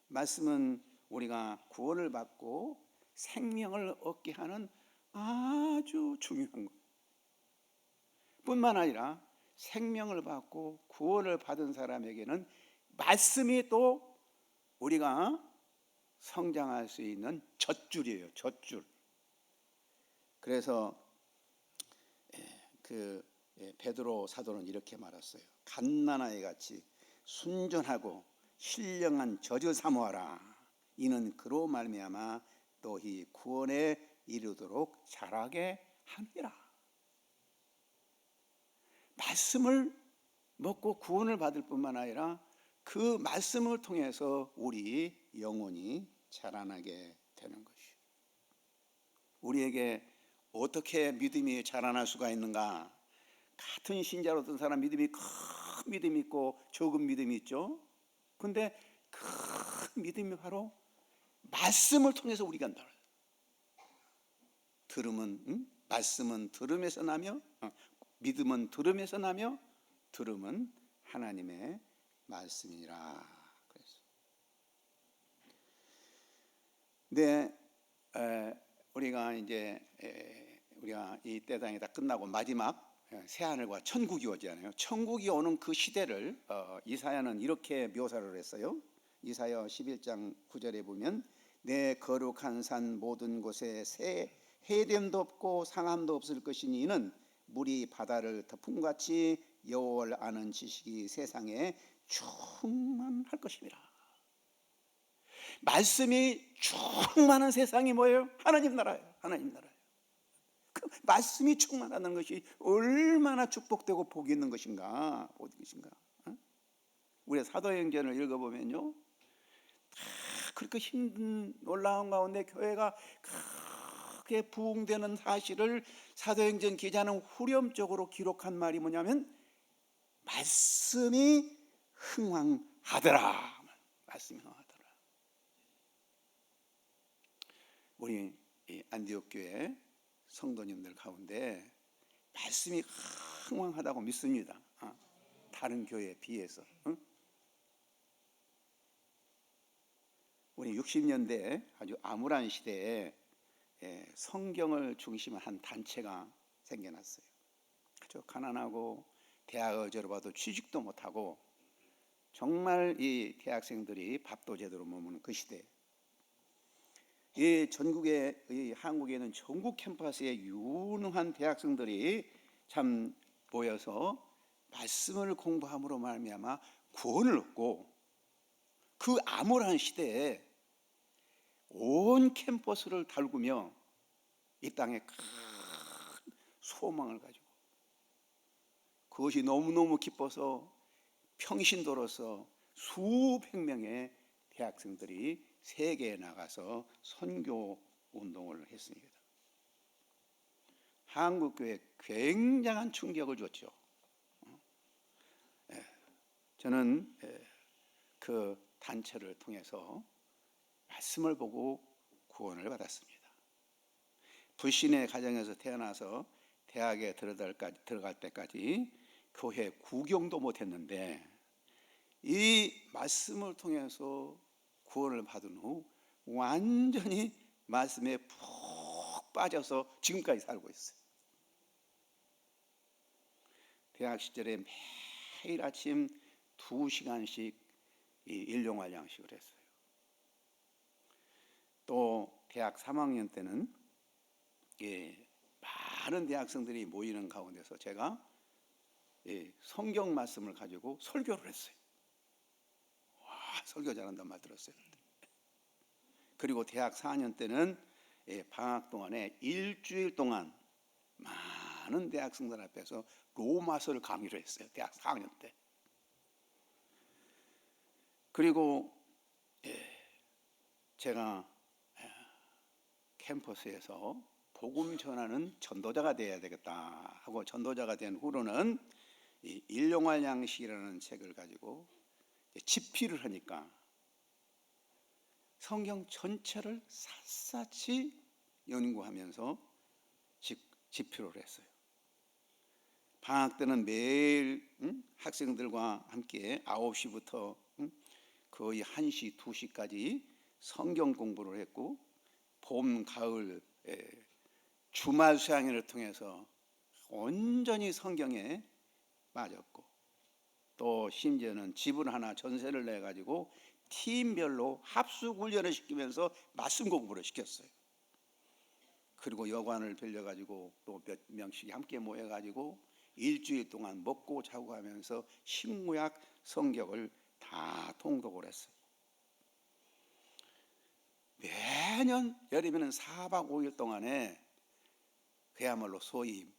말씀은 우리가 구원을 받고 생명을 얻게 하는 아주 중요한 것 뿐만 아니라, 생명을 받고 구원을 받은 사람에게는 말씀이 또 우리가 성장할 수 있는 젖줄이에요. 젖줄. 그래서 베드로 사도는 이렇게 말했어요. 갓난아이 같이 순전하고 신령한 젖을 사모하라. 이는 그로 말미암아 너희 구원에 이르도록 자라게 하니라. 말씀을 먹고 구원을 받을 뿐만 아니라 그 말씀을 통해서 우리 영혼이 자라나게 되는 것이에요. 우리에게 어떻게 믿음이 자라날 수가 있는가? 같은 신자로 어떤 사람 믿음이 큰 믿음이 있고 적은 믿음이 있죠. 근데 큰 믿음이 바로 말씀을 통해서 우리가 한다. 말씀은 들음에서 나며, 믿음은 들음에서 나며, 들음은 하나님의 말씀이라. 그래서 우리가 이 때당이 다 끝나고 마지막 새하늘과 천국이 오잖아요. 천국이 오는 그 시대를 이사야는 이렇게 묘사를 했어요. 이사야 11장 9절에 보면 내 거룩한 산 모든 곳에 해됨도 없고 상함도 없을 것이니 이는 물이 바다를 덮음같이 여호와를 아는 지식이 세상에 충만할 것입니다. 말씀이 충만한 세상이 뭐예요? 하나님 나라예요. 하나님 나라예요. 그 말씀이 충만하는 것이 얼마나 축복되고 복이 있는 것인가. 우리 사도행전을 읽어보면요, 그렇게 힘든 놀라운 가운데 교회가 크게 부흥되는 사실을 사도행전 기자는 후렴적으로 기록한 말이 뭐냐면, 말씀이 흥왕 하더라. 말씀하더라. 우리 이 안디옥 교회 성도님들 가운데 말씀이 흥왕하다고 믿습니다. 다른 교회에 비해서. 우리 60년대 아주 암울한 시대에 성경을 중심으로 한 단체가 생겨났어요. 아주 가난하고 대학을 졸업해도 취직도 못하고 정말 이 대학생들이 밥도 제대로 못 먹는 그 시대. 이 전국에 이 한국에는 전국 캠퍼스에 유능한 대학생들이 참 모여서 말씀을 공부함으로 말미암아 구원을 얻고 그 암울한 시대에 온 캠퍼스를 달구며 이 땅에 큰 소망을 가지고 그것이 너무너무 기뻐서 평신도로서 수백 명의 대학생들이 세계에 나가서 선교 운동을 했습니다. 한국교회에 굉장한 충격을 줬죠. 저는 그 단체를 통해서 말씀을 보고 구원을 받았습니다. 불신의 가정에서 태어나서 대학에 들어갈 때까지 교회 구경도 못했는데 이 말씀을 통해서 구원을 받은 후 완전히 말씀에 푹 빠져서 지금까지 살고 있어요. 대학 시절에 매일 아침 2시간씩 일용할 양식을 했어요. 또 대학 3학년 때는 많은 대학생들이 모이는 가운데서 제가 성경 말씀을 가지고 설교를 했어요. 와, 설교 잘한다는 말 들었어요. 그리고 대학 4학년 때는 방학 동안에 일주일 동안 많은 대학생들 앞에서 로마서를 강의를 했어요. 대학 4학년 때. 그리고 제가 캠퍼스에서 복음 전하는 전도자가 되어야 되겠다 하고 전도자가 된 후로는 이 일용할 양식이라는 책을 가지고 집필을 하니까 성경 전체를 샅샅이 연구하면서 집필을 했어요. 방학 때는 매일 학생들과 함께 9시부터 거의 1시, 2시까지 성경 공부를 했고 봄, 가을, 주말 수양회를 통해서 온전히 성경에 빠졌고 또 심지어는 집을 하나 전세를 내가지고 팀별로 합숙 훈련을 시키면서 말씀 공부를 시켰어요. 그리고 여관을 빌려가지고 또 몇 명씩 함께 모여가지고 일주일 동안 먹고 자고 하면서 신구약 성경을 다 통독을 했어요. 매년 여름에는 4박 5일 동안에 그야말로 소위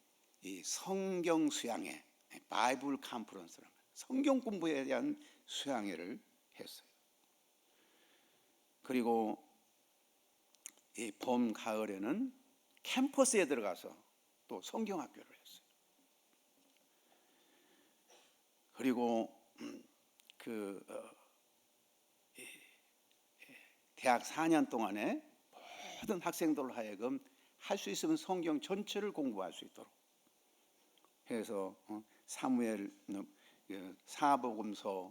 이 성경 수양회, 바이블 컨퍼런스라는 성경 공부에 대한 수양회를 했어요. 그리고 이 봄, 가을에는 캠퍼스에 들어가서 또 성경 학교를 했어요. 그리고 대학 4년 동안에 모든 학생들로 하여금 할 수 있으면 성경 전체를 공부할 수 있도록 해서 사무엘, 사복음서,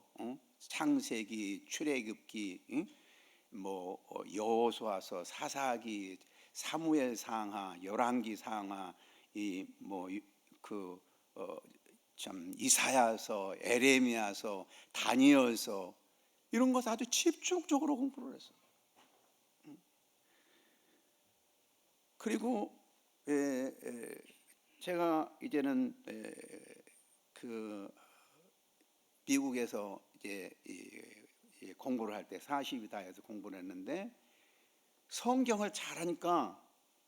창세기, 출애굽기, 여호수아서, 사사기, 사무엘 상하, 열왕기 상하, 이사야서, 에레미야서, 다니엘서 이런 것 아주 집중적으로 공부를 했어요. 그리고 제가 이제는 미국에서 이제 공부를 할 때 40이 다 해서 공부를 했는데 성경을 잘하니까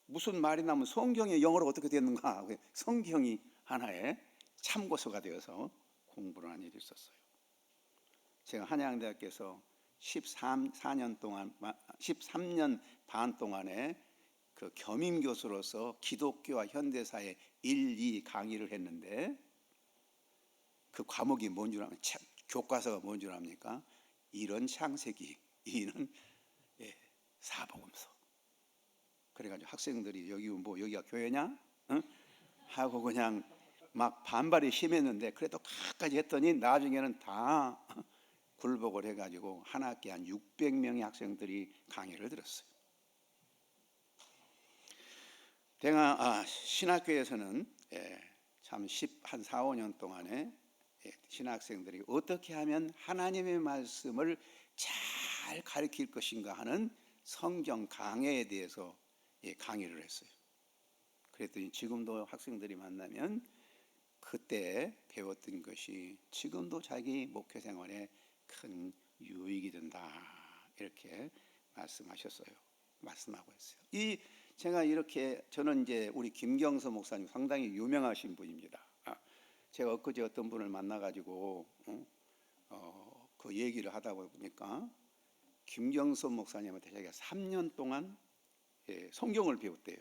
무슨 말이 나면 성경이 영어로 어떻게 됐는가 성경이 하나의 참고서가 되어서 공부를 한 일이 있었어요. 제가 한양대학교에서 13년 반 동안에 그 겸임 교수로서 기독교와 현대사의 1, 2 강의를 했는데 그 과목이 뭔 줄 아면 교과서가 뭔 줄 압니까? 이런 창세기, 이는 사복음서. 그래가지고 학생들이 여기 뭐 여기가 교회냐? 응? 하고 그냥 막 반발이 심했는데 그래도 끝까지 했더니 나중에는 다 굴복을 해가지고 한 학기에 한 600명의 학생들이 강의를 들었어요. 신학교에서는 참 한 4, 5년 동안에 신학생들이 어떻게 하면 하나님의 말씀을 잘 가르칠 것인가 하는 성경 강해에 대해서 강의를 했어요. 그랬더니 지금도 학생들이 만나면 그때 배웠던 것이 지금도 자기 목회 생활에 큰 유익이 된다, 이렇게 말씀하고 했어요. 제가 이렇게, 저는 이제 우리 김경서 목사님 상당히 유명하신 분입니다. 제가 엊그제 어떤 분을 만나가지고 그 얘기를 하다 보니까 김경서 목사님한테 자기가 3년 동안 성경을 배웠대요.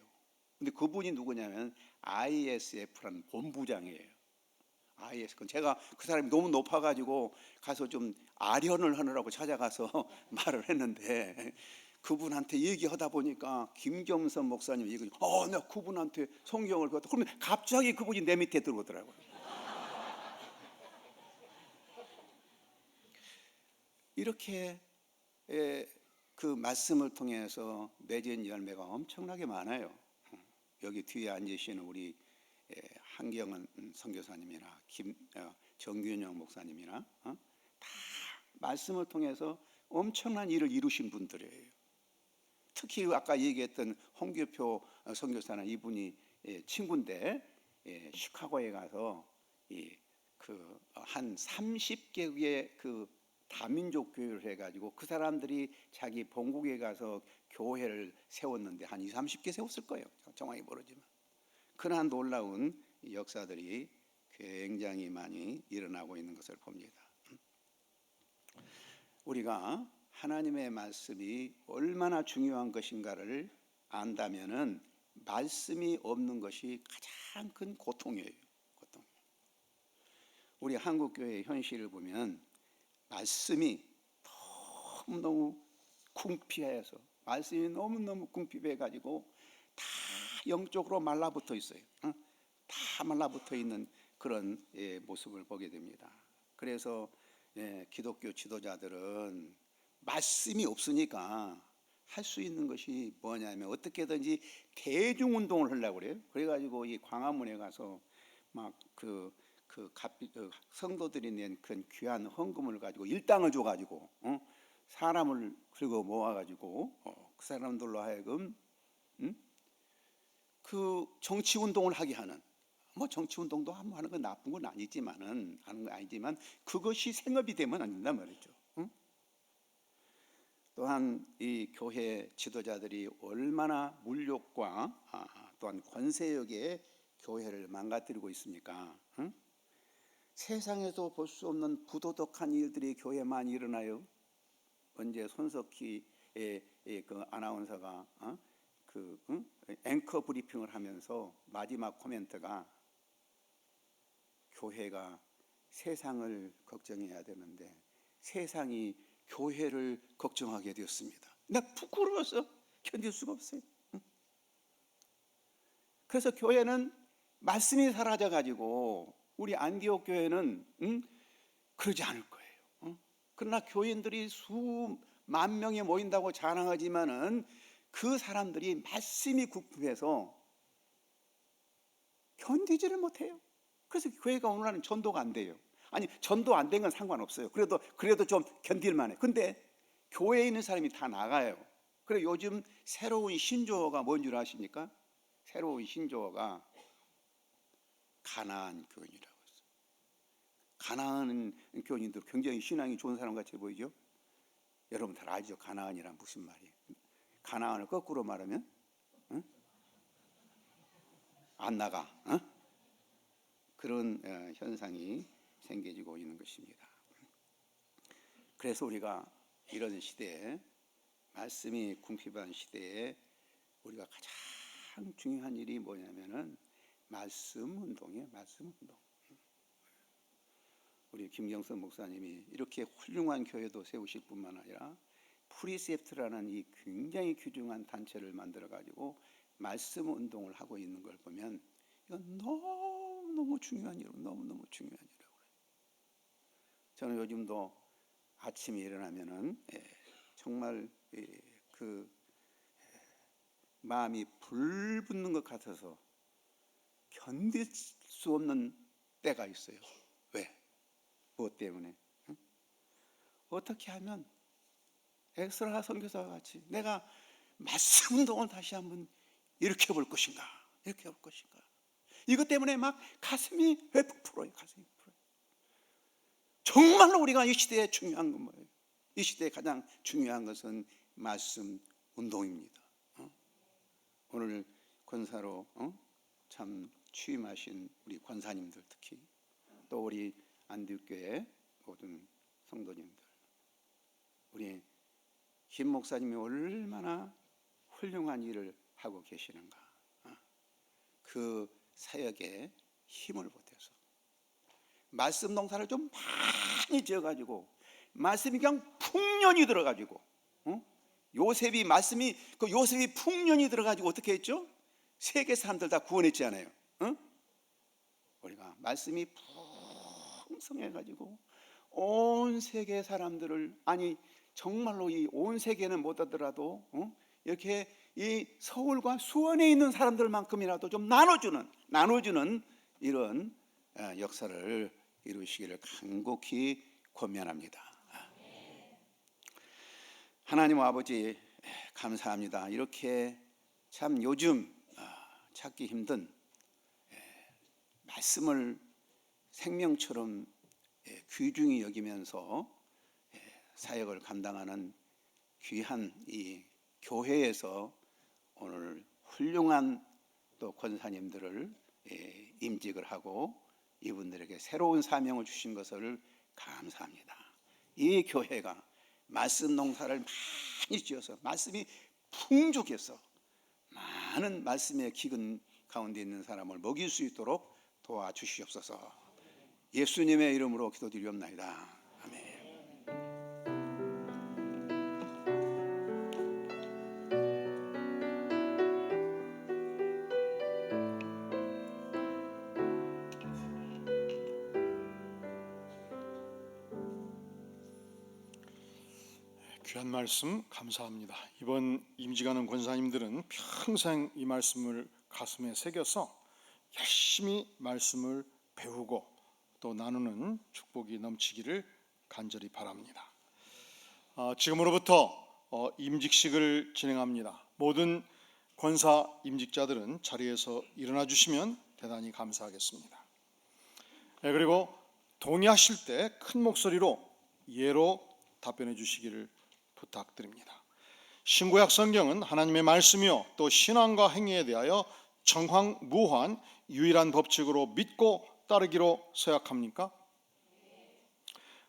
근데 그분이 누구냐면 ISF라는 본부장이에요. IS. 제가 그 사람이 너무 높아가지고 가서 좀 아련을 하느라고 찾아가서 말을 했는데 그분한테 얘기하다 보니까 김경선 목사님 얘기, 내가 그분한테 성경을 배웠다. 그러면 갑자기 그분이 내 밑에 들어오더라고요. 이렇게 그 말씀을 통해서 맺은 열매가 엄청나게 많아요. 여기 뒤에 앉으시는 우리 한경은 선교사님이나 정균영 목사님이나 다 말씀을 통해서 엄청난 일을 이루신 분들이에요. 특히 아까 얘기했던 홍규표 선교사는 이분이 친구인데 시카고에 가서 한 30개국의 그 다민족 교회를 해가지고 그 사람들이 자기 본국에 가서 교회를 세웠는데 한 20, 30개 세웠을 거예요. 정확히 모르지만 그러한 놀라운 역사들이 굉장히 많이 일어나고 있는 것을 봅니다. 우리가 하나님의 말씀이 얼마나 중요한 것인가를 안다면은 말씀이 없는 것이 가장 큰 고통이에요. 우리 한국 교회의 현실을 보면 말씀이 너무너무 궁핍해서, 말씀이 너무너무 궁핍해가지고 다 영적으로 말라붙어 있어요. 다 말라붙어 있는 그런 모습을 보게 됩니다. 그래서 기독교 지도자들은 말씀이 없으니까 할 수 있는 것이 뭐냐면 어떻게든지 대중운동을 하려고 그래요. 그래가지고 이 광화문에 가서 막 성도들이 낸 그 귀한 헌금을 가지고 일당을 줘가지고 사람을 그리고 모아가지고 그 사람들로 하여금 그 정치 운동을 하게 하는, 뭐 정치 운동도 하는 건 나쁜 건 아니지만은 하는 건 아니지만 그것이 생업이 되면 안 된단 말이죠. 또한 이 교회 지도자들이 얼마나 물욕과 또한 권세욕에 교회를 망가뜨리고 있습니까? 세상에도 볼 수 없는 부도덕한 일들이 교회에 많이 일어나요. 언제 손석희의 그 아나운서가 앵커 브리핑을 하면서 마지막 코멘트가 교회가 세상을 걱정해야 되는데 세상이 교회를 걱정하게 되었습니다. 나 부끄러워서 견딜 수가 없어요. 그래서 교회는 말씀이 사라져가지고 우리 안디옥 교회는 그러지 않을 거예요. 그러나 교인들이 수만 명이 모인다고 자랑하지만은 그 사람들이 말씀이 궁핍해서 견디지를 못해요. 그래서 교회가 오늘날은 전도가 안 돼요. 아니, 전도 안 된 건 상관없어요. 그래도 좀 견딜만해. 근데 교회에 있는 사람이 다 나가요. 그래 요즘 새로운 신조어가 뭔 줄 아십니까? 새로운 신조어가 가나안 교인이라고 했어요. 가나안 교인들 굉장히 신앙이 좋은 사람 같이 보이죠? 여러분 다 알죠? 가나안이란 무슨 말이에요? 가나안을 거꾸로 말하면 안 나가. 그런 현상이 생겨지고 있는 것입니다. 그래서 우리가 이런 시대에, 말씀이 궁핍한 시대에 우리가 가장 중요한 일이 뭐냐면은 말씀 운동이에요. 말씀 운동. 우리 김경선 목사님이 이렇게 훌륭한 교회도 세우실 뿐만 아니라 프리셉트라는 이 굉장히 귀중한 단체를 만들어 가지고 말씀 운동을 하고 있는 걸 보면 이건 너무너무 중요한 일, 너무너무 중요한 일이라고 해요. 저는 요즘도 아침에 일어나면은 정말 그 마음이 불붙는 것 같아서 견딜 수 없는 때가 있어요. 왜? 무엇 때문에? 응? 어떻게 하면 엑스라 선교사와 같이 내가 말씀 운동을 다시 한번 일으켜 볼 것인가? 일으켜 볼 것인가? 이것 때문에 막 가슴이 회복 풀어요. 가슴이 풀어요. 정말로 우리가 이 시대에 중요한 건 뭐예요? 이 시대에 가장 중요한 것은 말씀 운동입니다. 오늘 권사로 참 취임하신 우리 권사님들, 특히 또 우리 안디교회 모든 성도님들, 우리 김 목사님이 얼마나 훌륭한 일을 하고 계시는가. 그 사역에 힘을 보태서 말씀 농사를 좀 많이 지어가지고 말씀이 그냥 풍년이 들어가지고 요셉이 말씀이 그 요셉이 풍년이 들어가지고 어떻게 했죠? 세계 사람들 다 구원했잖아요. 우리가 말씀이 풍성해가지고 온 세계 사람들을, 아니 정말로 이 온 세계는 못하더라도 이렇게 이 서울과 수원에 있는 사람들만큼이라도 좀 나눠주는 이런 역사를 이루시기를 간곡히 권면합니다. 하나님 아버지 감사합니다. 이렇게 참 요즘 찾기 힘든 말씀을 생명처럼 귀중히 여기면서 사역을 감당하는 귀한 이 교회에서 오늘 훌륭한 또 권사님들을 임직을 하고 이분들에게 새로운 사명을 주신 것을 감사합니다. 이 교회가 말씀 농사를 많이 지어서 말씀이 풍족해서 많은 말씀의 기근 가운데 있는 사람을 먹일 수 있도록 도와주시옵소서. 예수님의 이름으로 기도드리옵나이다. 아멘. 귀한 말씀 감사합니다. 이번 임직하는 권사님들은 평생 이 말씀을 가슴에 새겨서 열심히 말씀을 배우고 또 나누는 축복이 넘치기를 간절히 바랍니다. 지금으로부터 임직식을 진행합니다. 모든 권사 임직자들은 자리에서 일어나 주시면 대단히 감사하겠습니다. 그리고 동의하실 때 큰 목소리로 예로 답변해 주시기를 부탁드립니다. 신구약 성경은 하나님의 말씀이요 또 신앙과 행위에 대하여 정황무한 유일한 법칙으로 믿고 따르기로 서약합니까?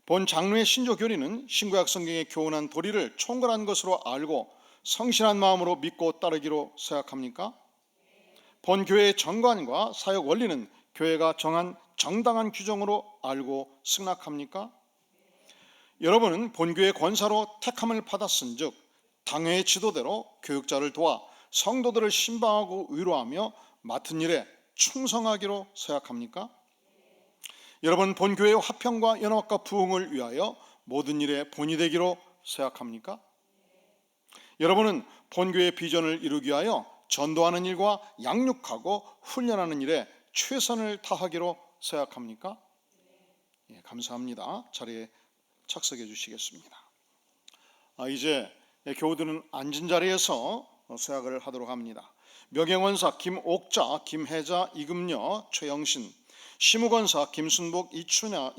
본 장로의 신조 교리는 신구약 성경의 교훈한 도리를 총괄한 것으로 알고 성실한 마음으로 믿고 따르기로 서약합니까? 본 교회의 정관과 사역 원리는 교회가 정한 정당한 규정으로 알고 승낙합니까? 여러분은 본교회 권사로 택함을 받았은즉 당회의 지도대로 교육자를 도와 성도들을 신방하고 위로하며 맡은 일에 충성하기로 서약합니까? 여러분 본교회의 화평과 연합과 부흥을 위하여 모든 일에 본이 되기로 서약합니까? 여러분은 본교회의 비전을 이루기 위하여 전도하는 일과 양육하고 훈련하는 일에 최선을 다하기로 서약합니까? 예, 감사합니다. 자리에 착석해 주시겠습니다. 이제 교우들은 앉은 자리에서 서약을 하도록 합니다. 명예권사 김옥자, 김혜자, 이금녀, 최영신, 시무권사 김순복, 이춘자,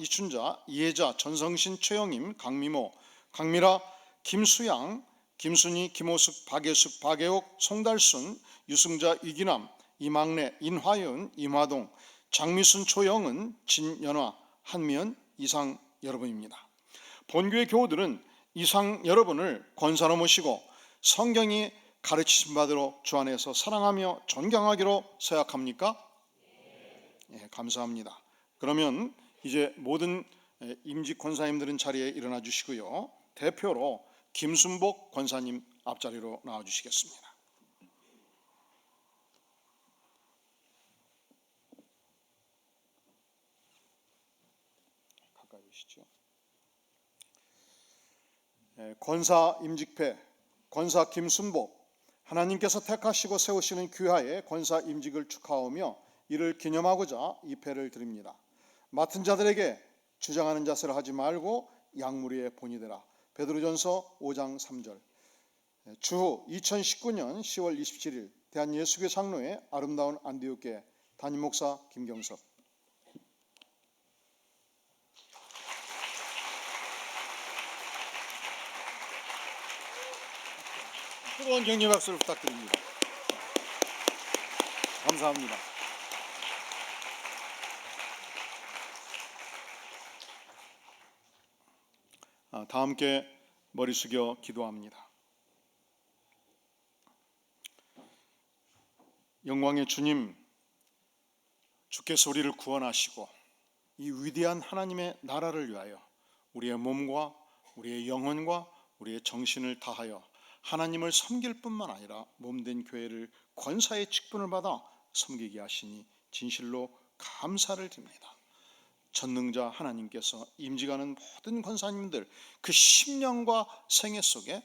이혜자, 전성신, 최영임, 강미모, 강미라, 김수양, 김순희, 김호숙, 박예숙, 박예옥, 송달순, 유승자, 이기남, 이막내, 인화윤, 임화동, 장미순, 조영은, 진연화, 한미연, 이상 여러분입니다. 본교의 교우들은 이상 여러분을 권사로 모시고 성경이 가르치신 바대로 주 안에서 사랑하며 존경하기로 서약합니까? 예, 감사합니다. 그러면 이제 모든 임직 권사님들은 자리에 일어나 주시고요. 대표로 김순복 권사님 앞자리로 나와 주시겠습니다. 가까이 오시죠. 권사 임직패 권사 김순복, 하나님께서 택하시고 세우시는 귀하의 권사 임직을 축하하며 이를 기념하고자 이 패를 드립니다. 맡은 자들에게 주장하는 자세를 하지 말고 양무리의 본이 되라. 베드로전서 5장 3절. 주후 2019년 10월 27일 대한예수교 장로회 아름다운 안디옥교회 담임 목사 김경섭. 뜨거운 격려 박수를 부탁드립니다. 감사합니다. 다 함께 머리 숙여 기도합니다. 영광의 주님, 주께서 우리를 구원하시고 이 위대한 하나님의 나라를 위하여 우리의 몸과 우리의 영혼과 우리의 정신을 다하여 하나님을 섬길 뿐만 아니라 몸된 교회를 권사의 직분을 받아 섬기게 하시니 진실로 감사를 드립니다. 전능자 하나님께서 임직하는 모든 권사님들 그 심령과 생애 속에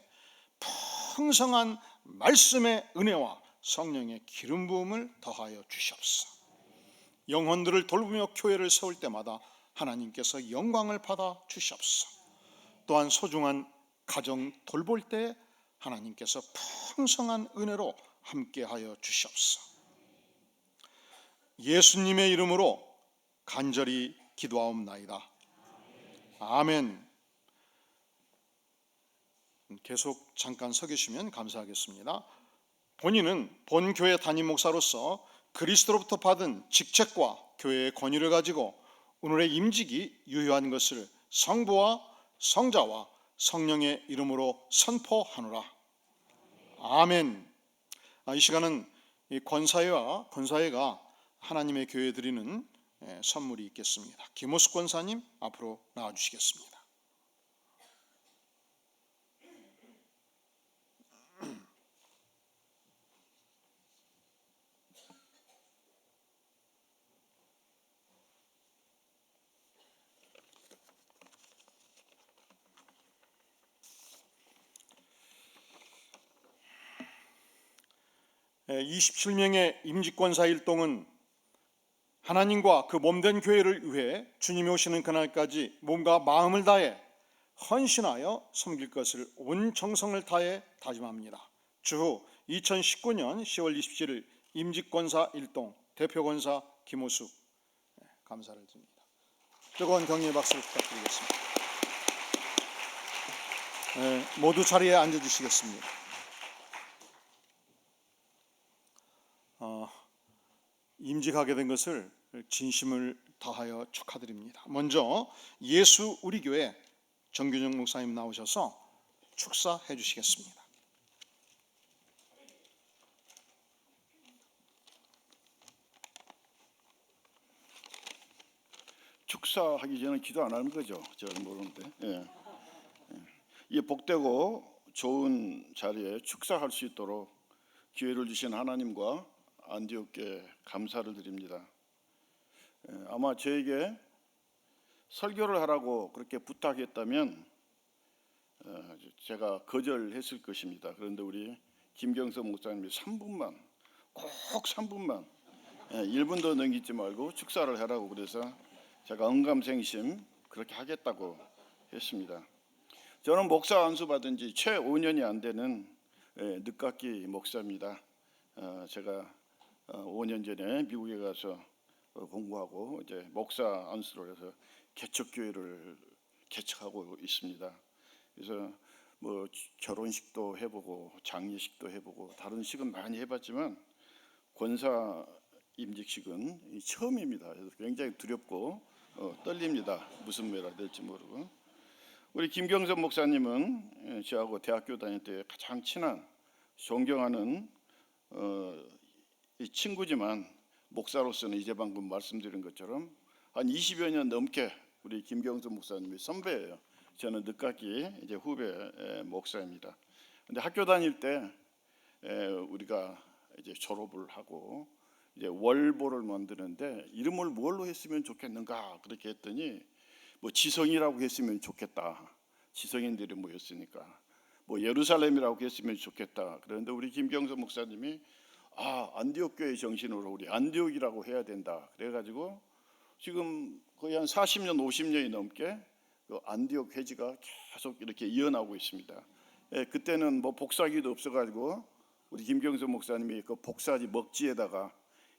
풍성한 말씀의 은혜와 성령의 기름 부음을 더하여 주시옵소서. 영혼들을 돌보며 교회를 세울 때마다 하나님께서 영광을 받아 주시옵소서. 또한 소중한 가정 돌볼 때 하나님께서 풍성한 은혜로 함께하여 주시옵소서. 예수님의 이름으로 간절히 기도하옵나이다. 아멘. 계속 잠깐 서 계시면 감사하겠습니다. 본인은 본교회 담임 목사로서 그리스도로부터 받은 직책과 교회의 권위를 가지고 오늘의 임직이 유효한 것을 성부와 성자와 성령의 이름으로 선포하노라. 아멘. 이 시간은 이 권사회와 권사회가 하나님의 교회에 드리는 선물이 있겠습니다. 김호숙 권사님 앞으로 나와 주시겠습니다. 네, 27명의 임직권사 일동은 하나님과 그 몸된 교회를 위해 주님이 오시는 그날까지 몸과 마음을 다해 헌신하여 섬길 것을 온 정성을 다해 다짐합니다. 주후 2019년 10월 27일 임직권사 일동 대표권사 김호숙, 감사를 드립니다. 뜨거운 격려의 박수를 부탁드리겠습니다. 모두 자리에 앉아주시겠습니다. 임직하게 된 것을 진심을 다하여 축하드립니다. 먼저 예수 우리 교회 정균영 목사님 나오셔서 축사해 주시겠습니다. 축사하기 전에 기도 안 하는 거죠? 저는 모르는데. 이 복되고 좋은 자리에 축사할 수 있도록 기회를 주신 하나님과 안디옥교회 감사를 드립니다. 아마 저에게 설교를 하라고 그렇게 부탁했다면 제가 거절했을 것입니다. 그런데 우리 김경섭 목사님이 3분만, 꼭 3분만, 1분도 넘기지 말고 축사를 하라고 그래서 제가 언감생심 그렇게 하겠다고 했습니다. 저는 목사 안수 받은 지 채 5년이 안 되는 늦깎이 목사입니다. 제가 5년 전에 미국에 가서 공부하고 이제 목사 안수를 해서 개척교회를 개척하고 있습니다. 그래서 뭐 결혼식도 해보고 장례식도 해보고 다른 식은 많이 해봤지만 권사 임직식은 처음입니다. 그래서 굉장히 두렵고 떨립니다. 무슨 말이 될지 모르고. 우리 김경섭 목사님은 저하고 대학교 다닐 때 가장 친한 존경하는 이 친구지만 목사로서는 이제 방금 말씀드린 것처럼 한 20여 년 넘게 우리 김경수 목사님이 선배예요. 저는 늦깎이 이제 후배 목사입니다. 근데 학교 다닐 때 우리가 이제 졸업을 하고 이제 월보를 만드는데 이름을 뭘로 했으면 좋겠는가 그렇게 했더니 뭐 지성이라고 했으면 좋겠다. 지성인들이 모였으니까 뭐 예루살렘이라고 했으면 좋겠다. 그런데 우리 김경수 목사님이 안디옥 교회 정신으로 우리 안디옥이라고 해야 된다. 그래가지고 지금 거의 한 40년, 50년이 넘게 그 안디옥 회지가 계속 이렇게 이어나오고 있습니다. 그때는 뭐 복사기도 없어가지고 우리 김경수 목사님이 그 복사지 먹지에다가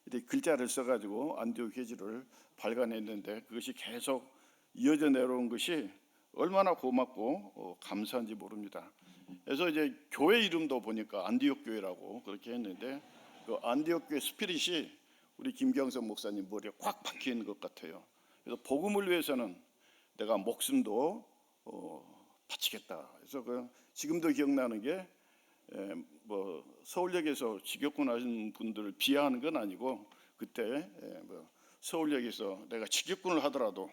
이렇게 글자를 써가지고 안디옥 회지를 발간했는데 그것이 계속 이어져 내려온 것이 얼마나 고맙고 감사한지 모릅니다. 그래서 이제 교회 이름도 보니까 안디옥 교회라고 그렇게 했는데 그 안디옥 교회 스피릿이 우리 김경선 목사님 머리에 꽉 박혀 있는 것 같아요. 그래서 복음을 위해서는 내가 목숨도 바치겠다. 그래서 지금도 기억나는 게 뭐 서울역에서 직역군 하신 분들을 비하하는 건 아니고 그때 뭐 서울역에서 내가 직역군을 하더라도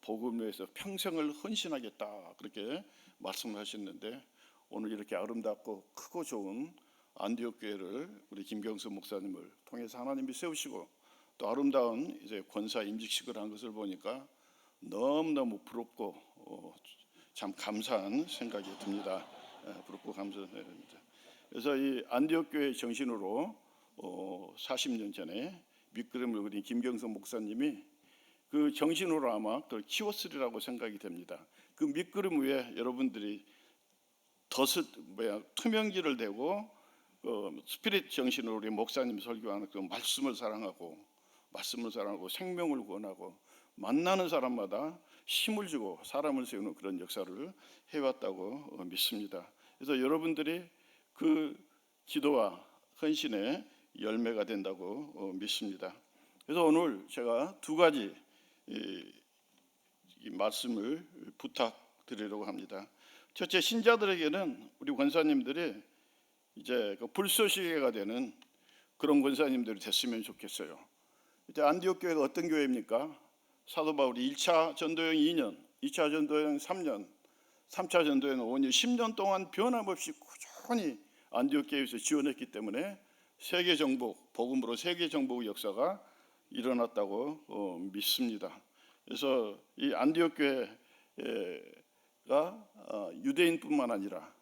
복음을 위해서 평생을 헌신하겠다 그렇게 말씀을 하셨는데 오늘 이렇게 아름답고 크고 좋은 안디옥 교회를 우리 김경수 목사님을 통해서 하나님이 세우시고 또 아름다운 이제 권사 임직식을 한 것을 보니까 너무너무 부럽고 참 감사한 생각이 듭니다. 부럽고 감사합니다. 그래서 이 안디옥 교회 정신으로 40년 전에 밑그림을 그린 김경수 목사님이 그 정신으로 아마 그걸 키웠으리라고 생각이 됩니다. 그 밑그림 위에 여러분들이 투명지를 대고 스피릿 정신으로 우리 목사님 설교하는 그 말씀을 사랑하고 생명을 구원하고 만나는 사람마다 힘을 주고 사람을 세우는 그런 역사를 해왔다고 믿습니다. 그래서 여러분들이 그 기도와 헌신의 열매가 된다고 믿습니다. 그래서 오늘 제가 두 가지 이 말씀을 부탁드리려고 합니다. 첫째, 신자들에게는 우리 권사님들이 이제 그 불쏘시개가 되는 그런 권사님들이 됐으면 좋겠어요. 이제 안디옥 교회가 어떤 교회입니까? 사도 바울이 1차 전도여행 2년, 2차 전도여행 3년, 3차 전도여행 5년, 10년 동안 변함없이 꾸준히 안디옥 교회에서 지원했기 때문에 세계 정복, 복음으로 세계 정복의 역사가 일어났다고 믿습니다. 그래서 이 안디옥 교회가 유대인뿐만 아니라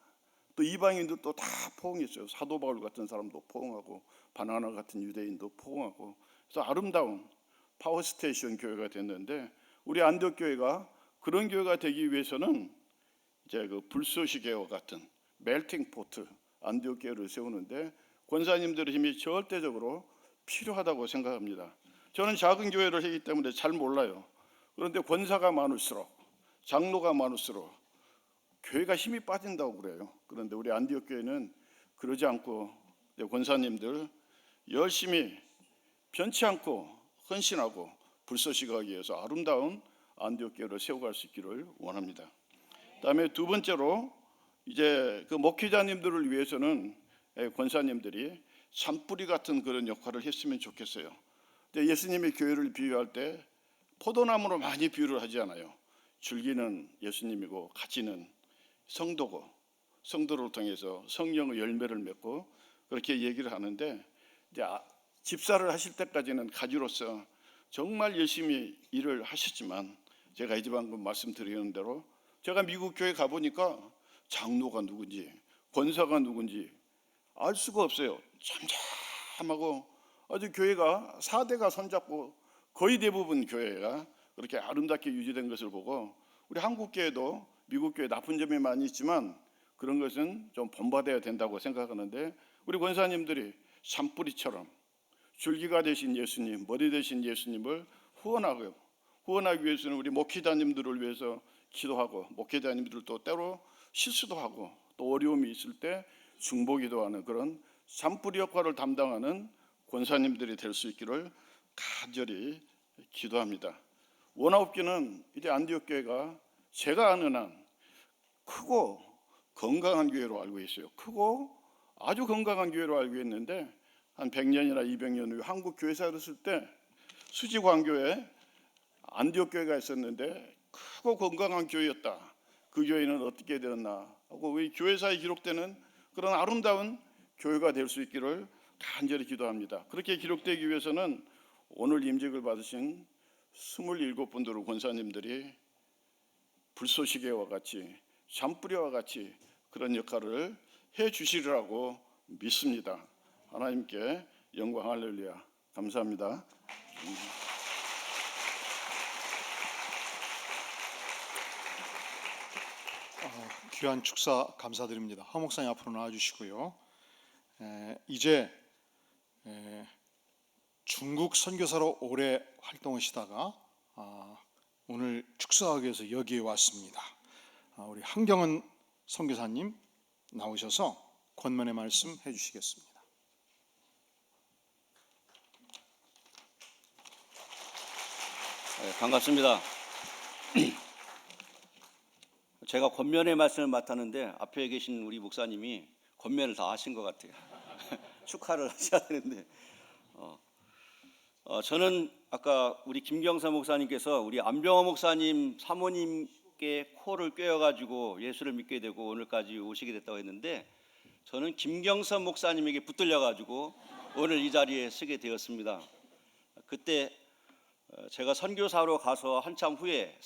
또 이방인도 또 다 포옹했어요. 사도 바울 같은 사람도 포옹하고 바나나 같은 유대인도 포옹하고 그래서 아름다운 파워스테이션 교회가 됐는데 우리 안디옥 교회가 그런 교회가 되기 위해서는 이제 그 불쏘시개와 같은 멜팅 포트 안디옥 교회를 세우는데 권사님들의 힘이 절대적으로 필요하다고 생각합니다. 저는 작은 교회를 하기 때문에 잘 몰라요. 그런데 권사가 많을수록 장로가 많을수록 교회가 힘이 빠진다고 그래요. 그런데 우리 안디옥 교회는 그러지 않고 권사님들 열심히 변치 않고 헌신하고 불쏘시개하기 위해서 아름다운 안디옥 교회를 세워갈 수 있기를 원합니다. 그다음에 두 번째로 이제 그 목회자님들을 위해서는 권사님들이 산뿌리 같은 그런 역할을 했으면 좋겠어요. 예수님이 교회를 비유할 때 포도나무로 많이 비유를 하지 않아요. 줄기는 예수님이고 가지는 성도고 성도를 통해서 성령의 열매를 맺고 그렇게 얘기를 하는데 이제 집사를 하실 때까지는 가지로서 정말 열심히 일을 하셨지만 제가 이제 방금 말씀드리는 대로 제가 미국 교회 가보니까 장로가 누군지 권사가 누군지 알 수가 없어요. 참참하고 아주 교회가 4대가 손잡고 거의 대부분 교회가 그렇게 아름답게 유지된 것을 보고 우리 한국 교회도 미국 교회 나쁜 점이 많이 있지만 그런 것은 좀 본받아야 된다고 생각하는데 우리 권사님들이 산뿌리처럼 줄기가 되신 예수님, 머리 되신 예수님을 후원하기 위해서는 우리 목회자님들을 위해서 기도하고 목회자님들도 때로 실수도 하고 또 어려움이 있을 때 중보기도 하는 그런 산뿌리 역할을 담당하는 권사님들이 될 수 있기를 간절히 기도합니다. 원아웃교는 이제 안디옥 교회가 제가 아는 한 크고 건강한 교회로 알고 있어요. 크고 아주 건강한 교회로 알고 있는데 한 100년이나 200년 후에 한국 교회사를 쓸 때 수지광교에 안디옥 교회가 있었는데 크고 건강한 교회였다. 그 교회는 어떻게 되었나 하고 이 교회사에 기록되는 그런 아름다운 교회가 될 수 있기를 간절히 기도합니다. 그렇게 기록되기 위해서는 오늘 임직을 받으신 27분들 권사님들이 불쏘시개와 같이 잔뿌리와 같이 그런 역할을 해 주시리라고 믿습니다. 하나님께 영광 할렐루야. 감사합니다. 귀한 축사 감사드립니다. 하 목사님 앞으로 나와주시고요. 이제 중국 선교사로 오래 활동하시다가 오늘 축사하기 위해서 여기에 왔습니다. 우리 한경은 선교사님 나오셔서 권면의 말씀 해주시겠습니다. 네, 반갑습니다. 제가 권면의 말씀을 맡았는데 앞에 계신 우리 목사님이 권면을 다 하신 것 같아요. 축하를 하셔야 되는데 저는 아까 우리 김경사 목사님께서 우리 안병호 목사님 사모님께 코를 꿰어가지고 예수를 믿게 되고 오늘까지 오시게 됐다고 했는데 저는 김경선 목사님에게 붙들려가지고 오늘 이 자리에 서게 되었습니다. 그때 제가 선교사로 가서 한참 후에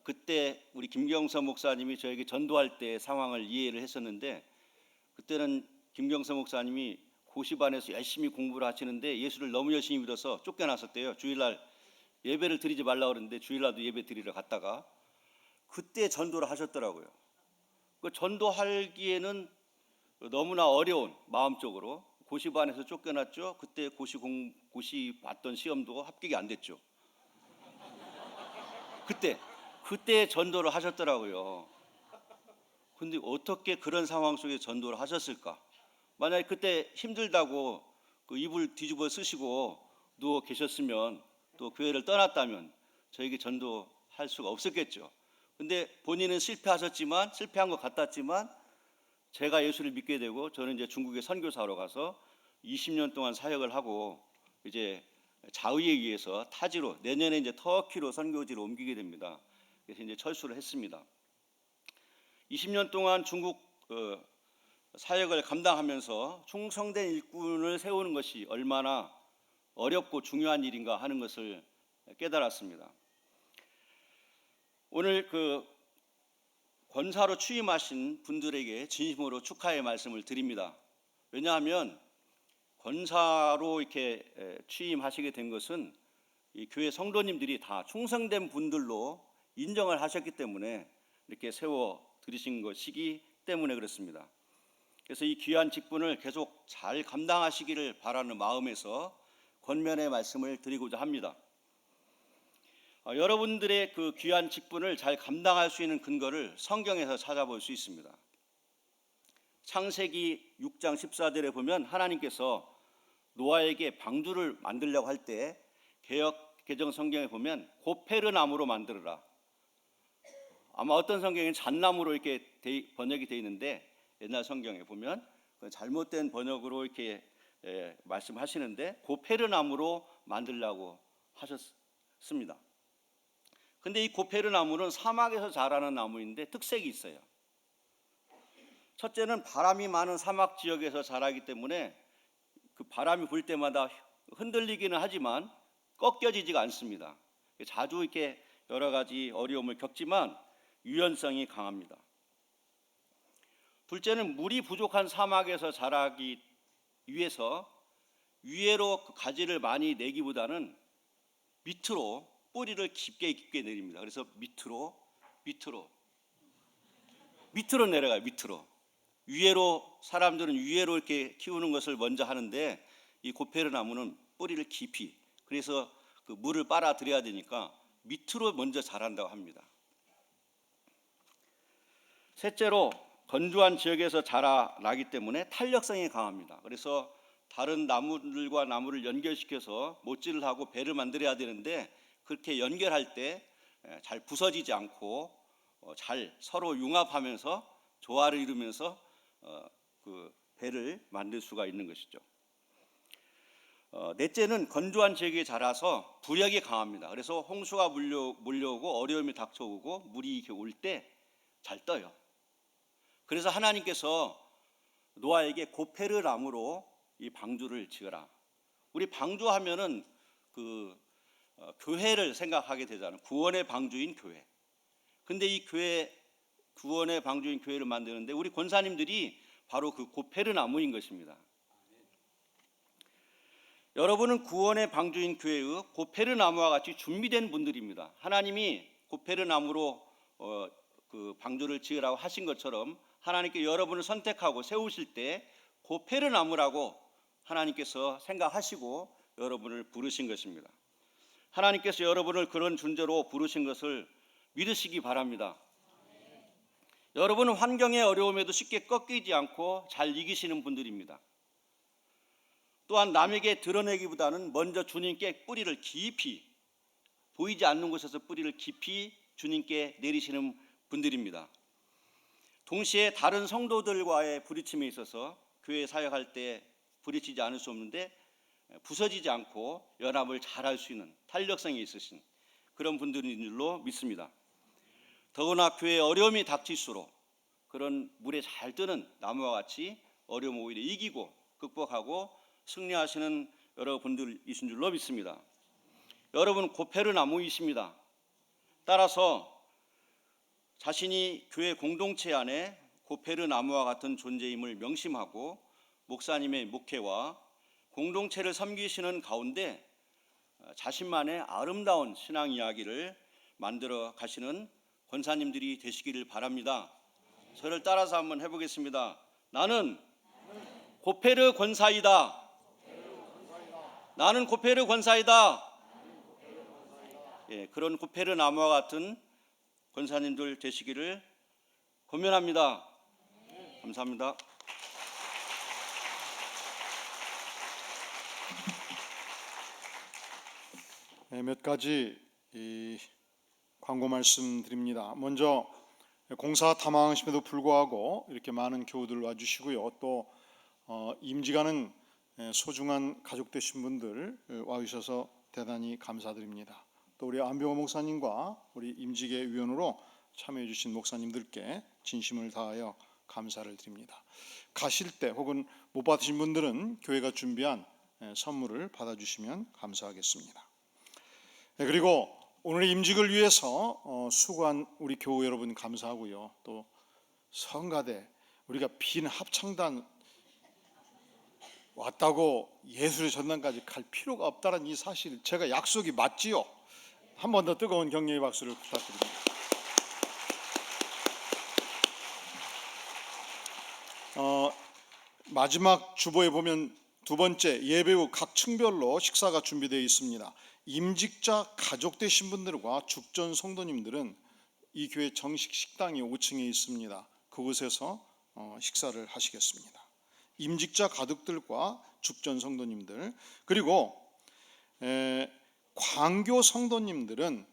그때 우리 김경선 목사님이 저에게 전도할 때 상황을 이해를 했었는데 그때는 김경선 목사님이 고시반에서 열심히 공부를 하시는데 예수를 너무 열심히 믿어서 쫓겨났었대요. 주일날 예배를 드리지 말라고 그랬는데 주일날도 예배 드리러 갔다가 그때 전도를 하셨더라고요. 그 전도하기에는 너무나 어려운 마음적으로 고시반에서 쫓겨났죠. 그때 고시 봤던 시험도 합격이 안 됐죠. 그때 전도를 하셨더라고요. 근데 어떻게 그런 상황 속에 전도를 하셨을까? 만약에 그때 힘들다고 그 이불 뒤집어 쓰시고 누워 계셨으면 또 교회를 떠났다면 저에게 전도할 수가 없었겠죠. 근데 본인은 실패한 것 같았지만 제가 예수를 믿게 되고 저는 이제 중국에 선교사로 가서 20년 동안 사역을 하고 이제 자의에 의해서 타지로 내년에 이제 터키로 선교지로 옮기게 됩니다. 그래서 이제 철수를 했습니다. 20년 동안 중국 사역을 감당하면서 충성된 일꾼을 세우는 것이 얼마나 어렵고 중요한 일인가 하는 것을 깨달았습니다. 오늘 권사로 취임하신 분들에게 진심으로 축하의 말씀을 드립니다. 왜냐하면 권사로 이렇게 취임하시게 된 것은 이 교회 성도님들이 다 충성된 분들로 인정을 하셨기 때문에 이렇게 세워 드리신 것이기 때문에 그렇습니다. 그래서 이 귀한 직분을 계속 잘 감당하시기를 바라는 마음에서 권면의 말씀을 드리고자 합니다. 여러분들의 그 귀한 직분을 잘 감당할 수 있는 근거를 성경에서 찾아볼 수 있습니다. 창세기 6장 14절에 보면 하나님께서 노아에게 방주를 만들려고 할 때 개역 개정 성경에 보면 고페르 나무로 만들어라. 아마 어떤 성경에는 잣나무로 이렇게 번역이 되어 있는데 옛날 성경에 보면 잘못된 번역으로 이렇게 말씀하시는데 고페르 나무로 만들려고 하셨습니다. 근데 이 고페르 나무는 사막에서 자라는 나무인데 특색이 있어요. 첫째는 바람이 많은 사막 지역에서 자라기 때문에 그 바람이 불 때마다 흔들리기는 하지만 꺾여지지가 않습니다. 자주 이렇게 여러 가지 어려움을 겪지만 유연성이 강합니다. 둘째는 물이 부족한 사막에서 자라기 위해서 위에로 그 가지를 많이 내기보다는 밑으로 뿌리를 깊게 내립니다. 그래서 밑으로 내려가요. 밑으로. 위에로 사람들은 위에로 이렇게 키우는 것을 먼저 하는데 이 고페르 나무는 뿌리를 깊이 그래서 그 물을 빨아들여야 되니까 밑으로 먼저 자란다고 합니다. 셋째로 건조한 지역에서 자라나기 때문에 탄력성이 강합니다. 그래서 다른 나무들과 나무를 연결시켜서 못질을 하고 배를 만들어야 되는데 그렇게 연결할 때 잘 부서지지 않고 잘 서로 융합하면서 조화를 이루면서 그 배를 만들 수가 있는 것이죠. 넷째는 건조한 지역에 자라서 부력이 강합니다. 그래서 홍수가 몰려오고 어려움이 닥쳐오고 물이 이렇게 올 때 잘 떠요. 그래서 하나님께서 노아에게 고페르 나무로 이 방주를 지어라. 우리 방주하면은 교회를 생각하게 되잖아요. 구원의 방주인 교회. 근데 이 구원의 방주인 교회를 만드는데 우리 권사님들이 바로 그 고페르 나무인 것입니다. 여러분은 구원의 방주인 교회의 고페르 나무와 같이 준비된 분들입니다. 하나님이 고페르 나무로 그 방주를 지으라고 하신 것처럼 하나님께 여러분을 선택하고 세우실 때 고페르 나무라고 하나님께서 생각하시고 여러분을 부르신 것입니다. 하나님께서 여러분을 그런 존재로 부르신 것을 믿으시기 바랍니다. 여러분은 환경의 어려움에도 쉽게 꺾이지 않고 잘 이기시는 분들입니다. 또한 남에게 드러내기보다는 먼저 주님께 뿌리를 깊이, 보이지 않는 곳에서 뿌리를 깊이 주님께 내리시는 분들입니다. 동시에 다른 성도들과의 부딪힘에 있어서 교회 사역할 때 부딪히지 않을 수 없는데 부서지지 않고 연합을 잘할 수 있는 탄력성이 있으신 그런 분들인 줄로 믿습니다. 더구나 교회에 어려움이 닥칠수록 그런 물에 잘 뜨는 나무와 같이 어려움을 오히려 이기고 극복하고 승리하시는 여러분들이신 줄로 믿습니다. 여러분 고페르 나무이십니다. 따라서 자신이 교회 공동체 안에 고페르 나무와 같은 존재임을 명심하고 목사님의 목회와 공동체를 섬기시는 가운데 자신만의 아름다운 신앙 이야기를 만들어 가시는 권사님들이 되시기를 바랍니다. 저를 따라서 한번 해보겠습니다. 나는 고페르 권사이다. 나는 고페르 권사이다. 예, 그런 고페르 나무와 같은 권사님들 되시기를 권면합니다. 감사합니다. 네, 몇 가지 광고 말씀드립니다. 먼저 공사 탐방하심에도 불구하고 이렇게 많은 교우들 와주시고요. 또 임직하는 소중한 가족 되신 분들 와주셔서 대단히 감사드립니다. 또 우리 안병호 목사님과 우리 임직의 위원으로 참여해 주신 목사님들께 진심을 다하여 감사를 드립니다. 가실 때 혹은 못 받으신 분들은 교회가 준비한 선물을 받아주시면 감사하겠습니다. 그리고 오늘의 임직을 위해서 수고한 우리 교우 여러분 감사하고요. 또 성가대 우리가 빈 합창단 왔다고 예술의 전당까지 갈 필요가 없다는 이 사실, 제가 약속이 맞지요? 한 번 더 뜨거운 격려의 박수를 부탁드립니다. 마지막 주보에 보면 두 번째, 예배 후 각 층별로 식사가 준비되어 있습니다. 임직자 가족 되신 분들과 죽전 성도님들은 이 교회 정식 식당이 5층에 있습니다. 그곳에서 식사를 하시겠습니다. 임직자 가족들과 죽전 성도님들, 그리고 광교 성도님들은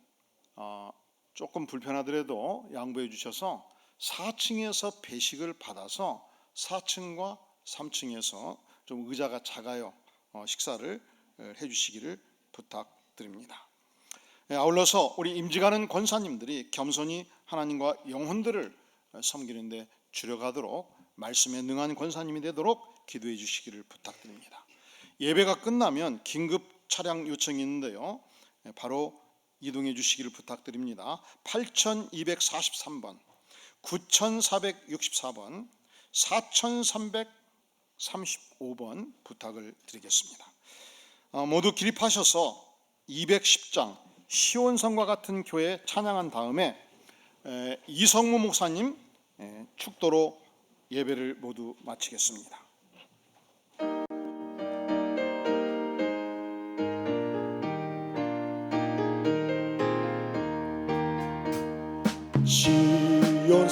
조금 불편하더라도 양보해 주셔서 4층에서 배식을 받아서 4층과 3층에서 좀 의자가 작아요. 식사를 해주시기를 부탁드립니다. 아울러서 우리 임직하는 권사님들이 겸손히 하나님과 영혼들을 섬기는데 주력하도록 말씀에 능한 권사님이 되도록 기도해 주시기를 부탁드립니다. 예배가 끝나면 긴급 차량 요청이 있는데요. 바로 이동해 주시기를 부탁드립니다. 8243번, 9464번, 4335번 부탁을 드리겠습니다. 모두 기립하셔서 210장 시온성과 같은 교회 찬양한 다음에 이성무 목사님 축도로 예배를 모두 마치겠습니다.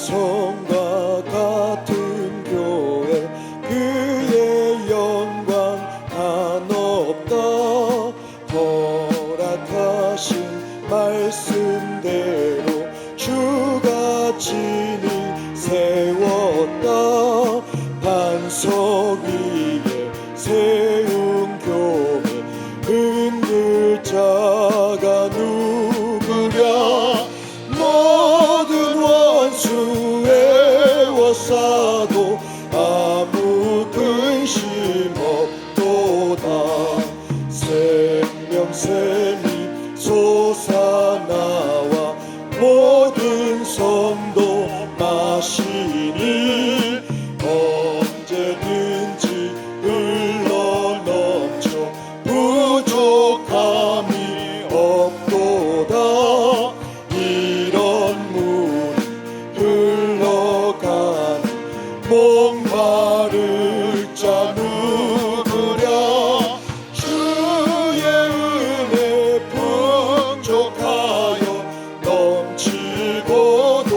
시온성과 같은 교회 그의 영광 한없다. 허락하신 말씀대로 주가 진히 세웠다. 반석 위에 세운 교회 빠짐없도다. 생명샘이 솟아나와 모든 성도 마시니 언제든지 흘러넘쳐 부족함이 없도다. 이런 물이 흘러가니 목마를 자 누구랴. 주의 은혜 풍족하여 넘치고도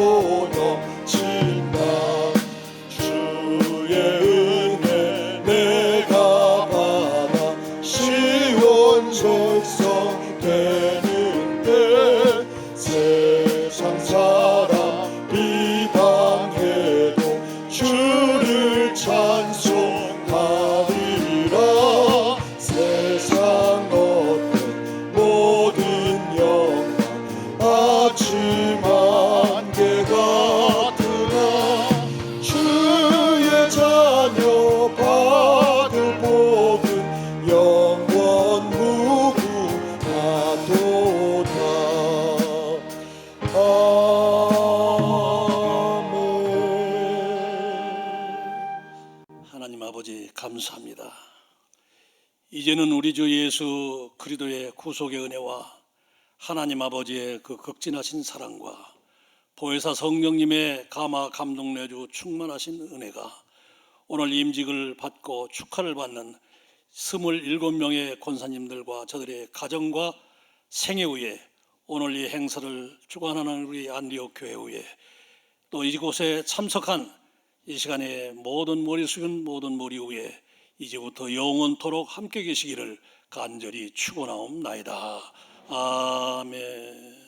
넘친다. 주의 은혜 내가 받아 시온 백성 되는데 세상 사람 비방해도 주를 찬송하리라. 세상 어떤 모든 영광 아침 안개 같으나 주의 자녀 받을 복은 영원 무궁하도다. 아멘. 하나님 아버지 감사합니다. 이제는 우리 주 예수 그리스도의 구속의 은혜와 하나님 아버지의 그 극진하신 사랑과 보혜사 성령님의 감화 감동 내주 충만하신 은혜가 오늘 임직을 받고 축하를 받는 27명의 권사님들과 저들의 가정과 생애 위에 오늘 이 행사를 주관하는 우리 안디옥 교회 위에 또 이곳에 참석한 이 시간에 모든 머리 숙인 모든 머리 위에 이제부터 영원토록 함께 계시기를 간절히 축원하옵나이다. 아멘.